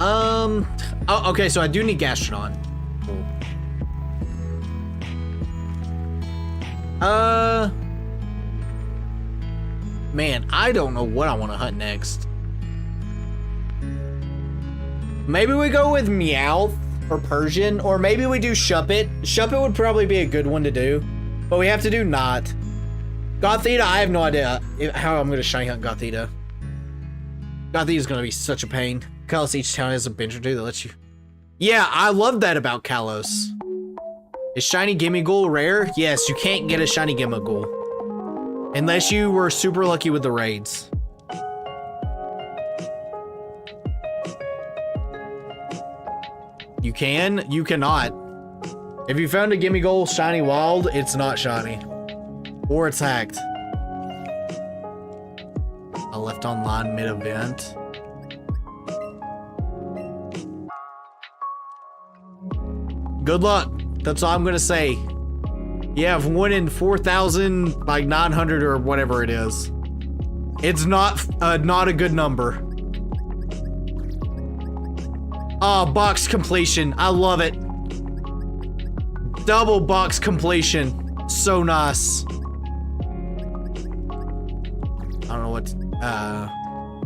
Oh, okay, so I do need Gastrodon. Cool. Man, I don't know what I want to hunt next. Maybe we go with Meowth or Persian, or maybe we do Shuppet. Shuppet would probably be a good one to do, but we have to do not. Gothita, I have no idea how I'm going to shiny hunt Gothita. Gothita is going to be such a pain. Kalos, each town has a bench or two that lets you... Yeah, I love that about Kalos. Is shiny Gimmighoul rare? Yes, you can't get a shiny Gimmighoul unless you were super lucky with the raids. You can, you cannot. If you found a Gimmighoul shiny wild, it's not shiny. Or it's hacked. I left online mid-event. Good luck. That's all I'm gonna say. You have 1 in 4,000, like 900 or whatever it is. It's not a good number. Oh, box completion. I love it. Double box completion. So nice. I don't know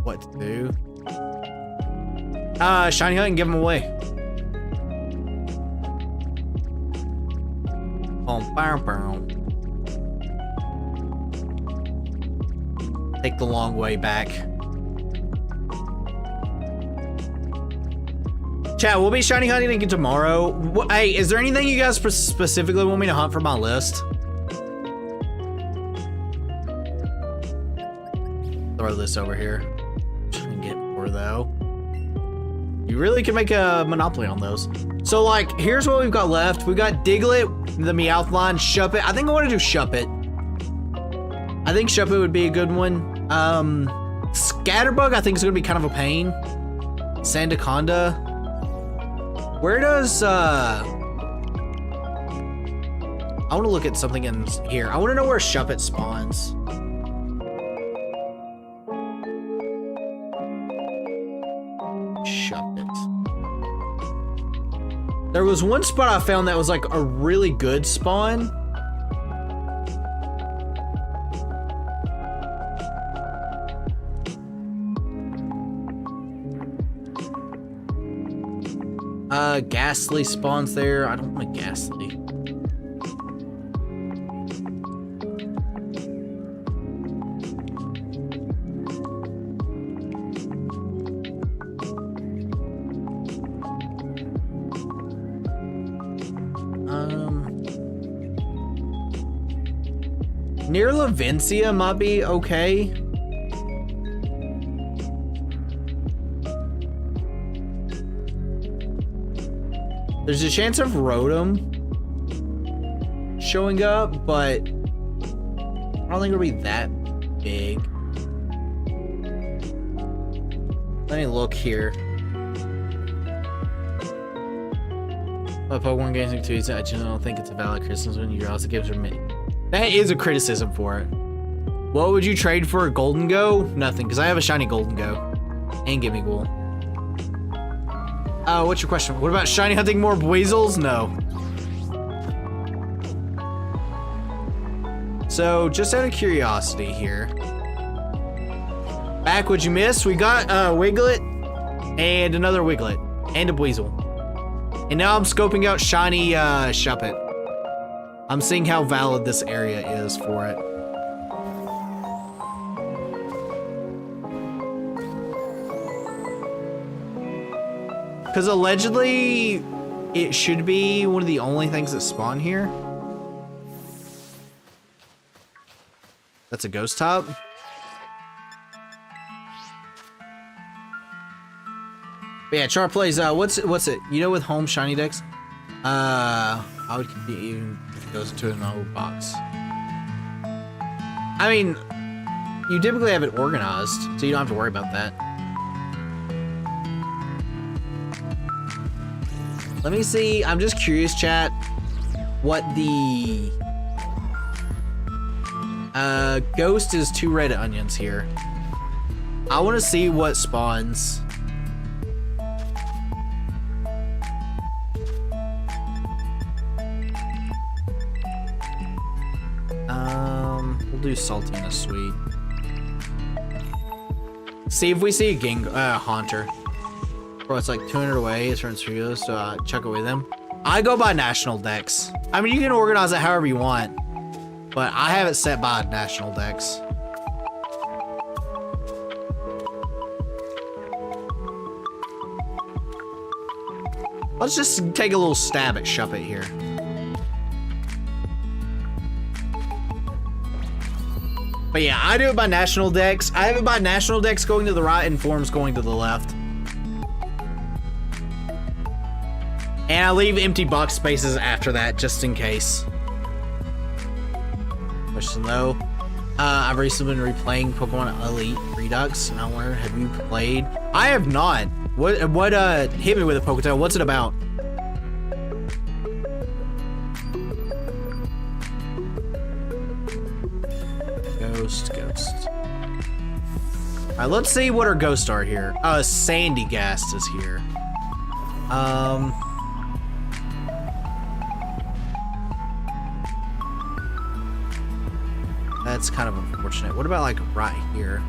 what to do. Shiny hunt and give them away. Take the long way back. Chat, we'll be shiny hunting again tomorrow. Hey, is there anything you guys specifically want me to hunt for my list? Throw this over here. Try and get more though. You really can make a monopoly on those. So like, here's what we've got left. We've got Diglett, the Meowth line, Shuppet. I think I want to do Shuppet. I think Shuppet would be a good one. Scatterbug, I think is gonna be kind of a pain. Sandaconda. Where does I want to look at something in here. I want to know where Shuppet spawns. Shuppet. There was one spot I found that was like a really good spawn. Ghastly spawns there. I don't want a Ghastly. Near Lavencia might be okay. There's a chance of Rotom showing up, but I don't think it'll be that big. Let me look here. Pokemon games too easy. I just don't think it's a valid criticism when you also gives her many. That is a criticism for it. What would you trade for a Golden Go? Nothing, because I have a shiny Golden Go. And Gimme Ghoul. What's your question? What about shiny hunting more weasels? No. So, just out of curiosity here. Back, what'd you miss? We got Wiglet and another Wiglet and a Weasel. And now I'm scoping out shiny Shuppet. I'm seeing how valid this area is for it. Because allegedly, it should be one of the only things that spawn here. That's a ghost top. But yeah, Char plays, what's it? You know, with home shiny decks? I would even if it goes into an old box. I mean, you typically have it organized, so you don't have to worry about that. Let me see. I'm just curious, chat, what the ghost is 2 red onions here. I want to see what spawns. We'll do salty and a sweet. See if we see a Haunter. Bro, it's like 200 away. It turns 3 of so chuck away them. I go by national decks. I mean, you can organize it however you want, but I have it set by national decks. Let's just take a little stab at Shuppet here. But yeah, I do it by national decks. I have it by national decks going to the right and forms going to the left. And I leave empty box spaces after that, just in case. Question though. I've recently been replaying Pokemon Elite Redux, and I wonder, have you played? I have not. What hit me with a Poketail. What's it about? Ghost. Alright, let's see what our ghosts are here. Sandy Gast is here. That's kind of unfortunate. What about like right here?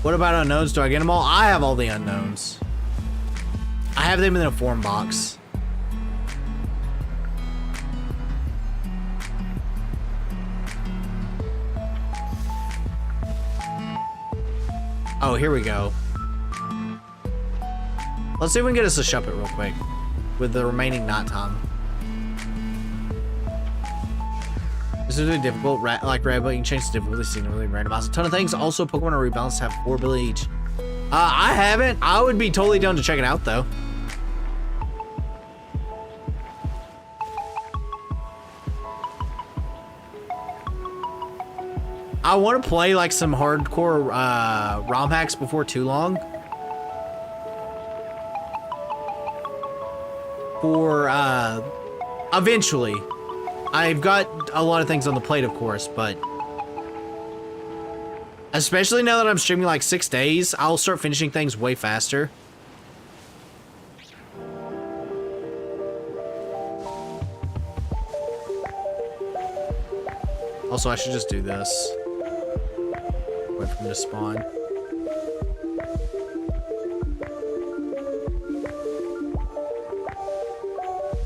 What about unknowns? Do I get them all? I have all the unknowns. I have them in a form box. Oh, here we go. Let's see if we can get us a Shuppet real quick with the remaining night time. This is really difficult. Like Rabbit, you can change the difficulty significantly, randomize a ton of things. Also, Pokemon are rebalanced to have 4 ability each. I haven't. I would be totally down to check it out, though. I want to play like some hardcore ROM hacks before too long. For eventually. I've got a lot of things on the plate, of course, but especially now that I'm streaming like 6 days, I'll start finishing things way faster. Also, I should just do this. Wait for him to spawn.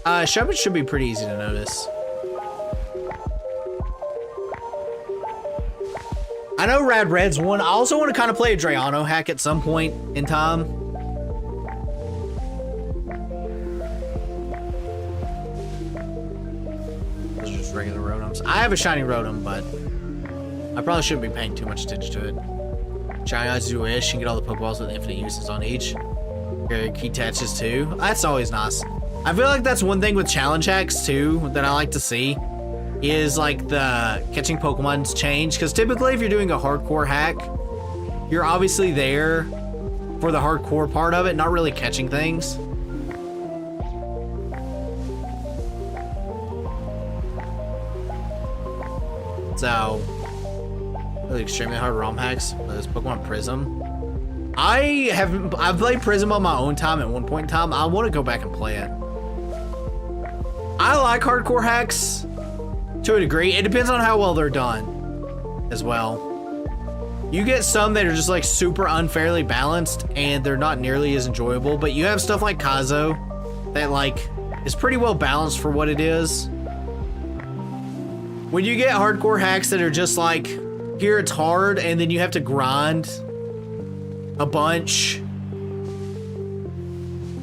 Shuppet should be pretty easy to notice. I know Rad Red's one. I also want to kind of play a Drayano hack at some point in time. Those are just regular Rotoms. I have a shiny Rotom, but I probably shouldn't be paying too much attention to it. Shiny Eyes do wish and get all the Pokeballs with infinite uses on each. Key attaches too. That's always nice. I feel like that's one thing with challenge hacks too that I like to see is like the catching Pokemon's change. Because typically if you're doing a hardcore hack, you're obviously there for the hardcore part of it, not really catching things. So, really extremely hard ROM hacks. This Pokemon Prism. I've played Prism on my own time at one point in time. I want to go back and play it. I like hardcore hacks to a degree. It depends on how well they're done as well. You get some that are just like super unfairly balanced and they're not nearly as enjoyable, but you have stuff like Kazo that like is pretty well balanced for what it is. When you get hardcore hacks that are just like, here it's hard and then you have to grind a bunch.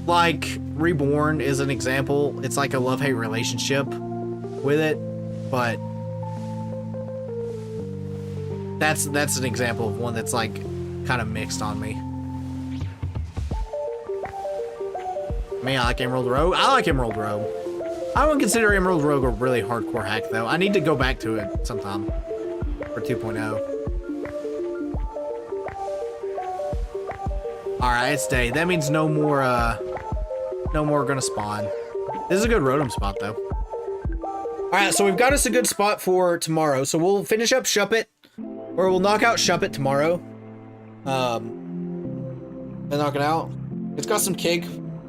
Like Reborn is an example. It's like a love-hate relationship with it, but that's an example of one that's like kind of mixed on me. I mean, I like Emerald Rogue. I like Emerald Rogue. I wouldn't consider Emerald Rogue a really hardcore hack though. I need to go back to it sometime for 2.0. All right, it's day. That means no more gonna spawn. This is a good Rotom spot though. All right, so we've got us a good spot for tomorrow. So we'll finish up Shuppet, or we'll knock out Shuppet tomorrow. And knock it out. It's got some kick,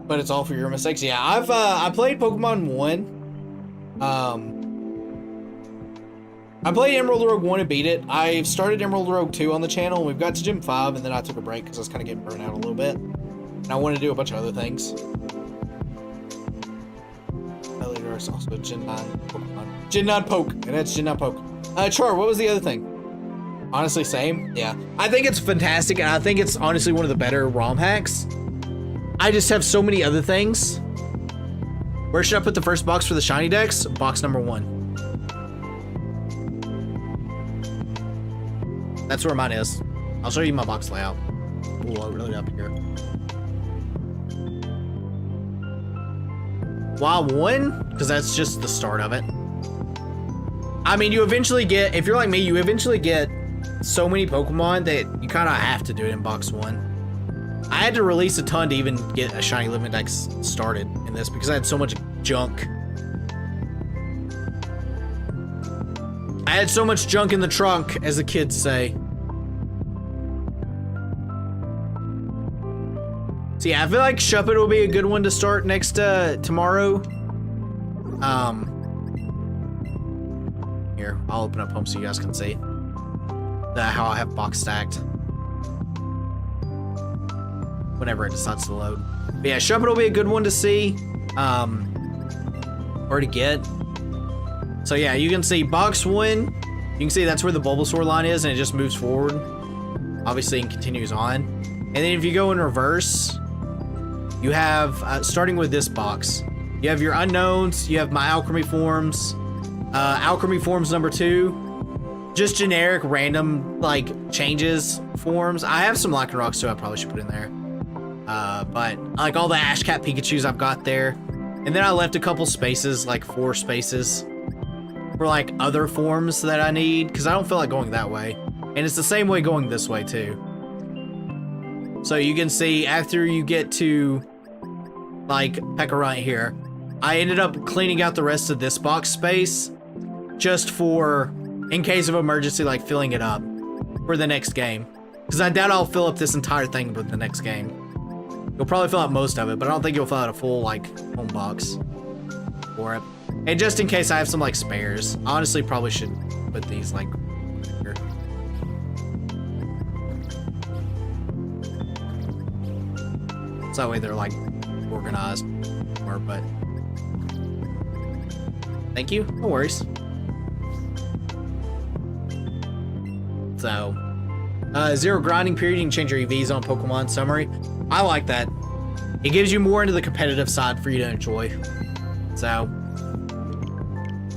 but it's all for your mistakes. Yeah, I played Pokemon 1. I played Emerald Rogue 1 and beat it. I've started Emerald Rogue 2 on the channel. We've got to Gym 5, and then I took a break because I was kind of getting burnt out a little bit. And I wanted to do a bunch of other things. Later, it's also Gen 9 Pokemon. Gen 9 Poke, and that's Gen 9 Poke. Char, what was the other thing? Honestly, same. Yeah. I think it's fantastic, and I think it's honestly one of the better ROM hacks. I just have so many other things. Where should I put the first box for the shiny decks? Box number 1. That's where mine is. I'll show you my box layout. Ooh, I'll load it up here. Why 1? Because that's just the start of it. I mean, you eventually get, if you're like me, you eventually get so many Pokemon that you kind of have to do it in box 1. I had to release a ton to even get a shiny living dex started in this because I had so much junk. I had so much junk in the trunk, as the kids say. So yeah, I feel like Shuppet will be a good one to start next tomorrow. Here, I'll open up home so you guys can see how I have box stacked. Whenever it decides to load. But yeah, Shuppet will be a good one to see. Or to get. So yeah, you can see box 1. You can see that's where the Bulbasaur line is, and it just moves forward. Obviously, and continues on. And then if you go in reverse, you have, starting with this box, you have your unknowns, you have my Alchemy Forms, Alchemy Forms number 2, just generic random, like, changes forms. I have some Lycanrocs too I probably should put in there. But, like, all the Ashcat Pikachus I've got there. And then I left a couple spaces, like 4 spaces, for like other forms that I need, because I don't feel like going that way. And it's the same way going this way too. So you can see after you get to like Pekka here, I ended up cleaning out the rest of this box space just for, in case of emergency, like filling it up for the next game. Because I doubt I'll fill up this entire thing with the next game. You'll probably fill out most of it, but I don't think you'll fill out a full like home box for it. And just in case I have some like spares, I honestly probably should put these like here. So that way they're like organized more, but thank you, no worries. So, 0 grinding period, you can change your EVs on Pokemon summary. I like that. It gives you more into the competitive side for you to enjoy. So,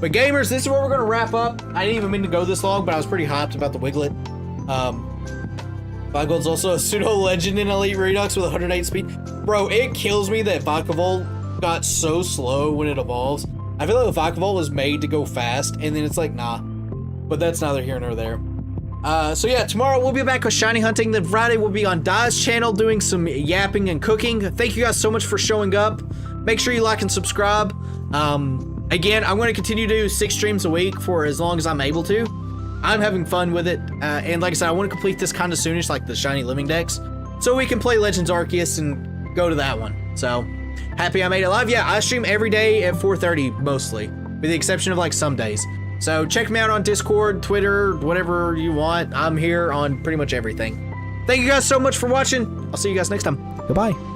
But gamers, this is where we're going to wrap up. I didn't even mean to go this long, but I was pretty hyped about the Wiglet. 5 gold's also a pseudo legend in Elite Redux with 108 speed. Bro, it kills me that Vakavolt got so slow when it evolves. I feel like Vakavolt was made to go fast, and then it's like, nah. But that's neither here nor there. So yeah, tomorrow we'll be back with shiny hunting. Then Friday we'll be on Dai's channel doing some yapping and cooking. Thank you guys so much for showing up. Make sure you like and subscribe. Again, I'm going to continue to do 6 streams a week for as long as I'm able to. I'm having fun with it. And like I said, I want to complete this kind of soonish, like the shiny living decks, so we can play Legends Arceus and go to that one. So happy I made it live. Yeah, I stream every day at 4:30 mostly, with the exception of like some days. So check me out on Discord, Twitter, whatever you want. I'm here on pretty much everything. Thank you guys so much for watching. I'll see you guys next time. Goodbye.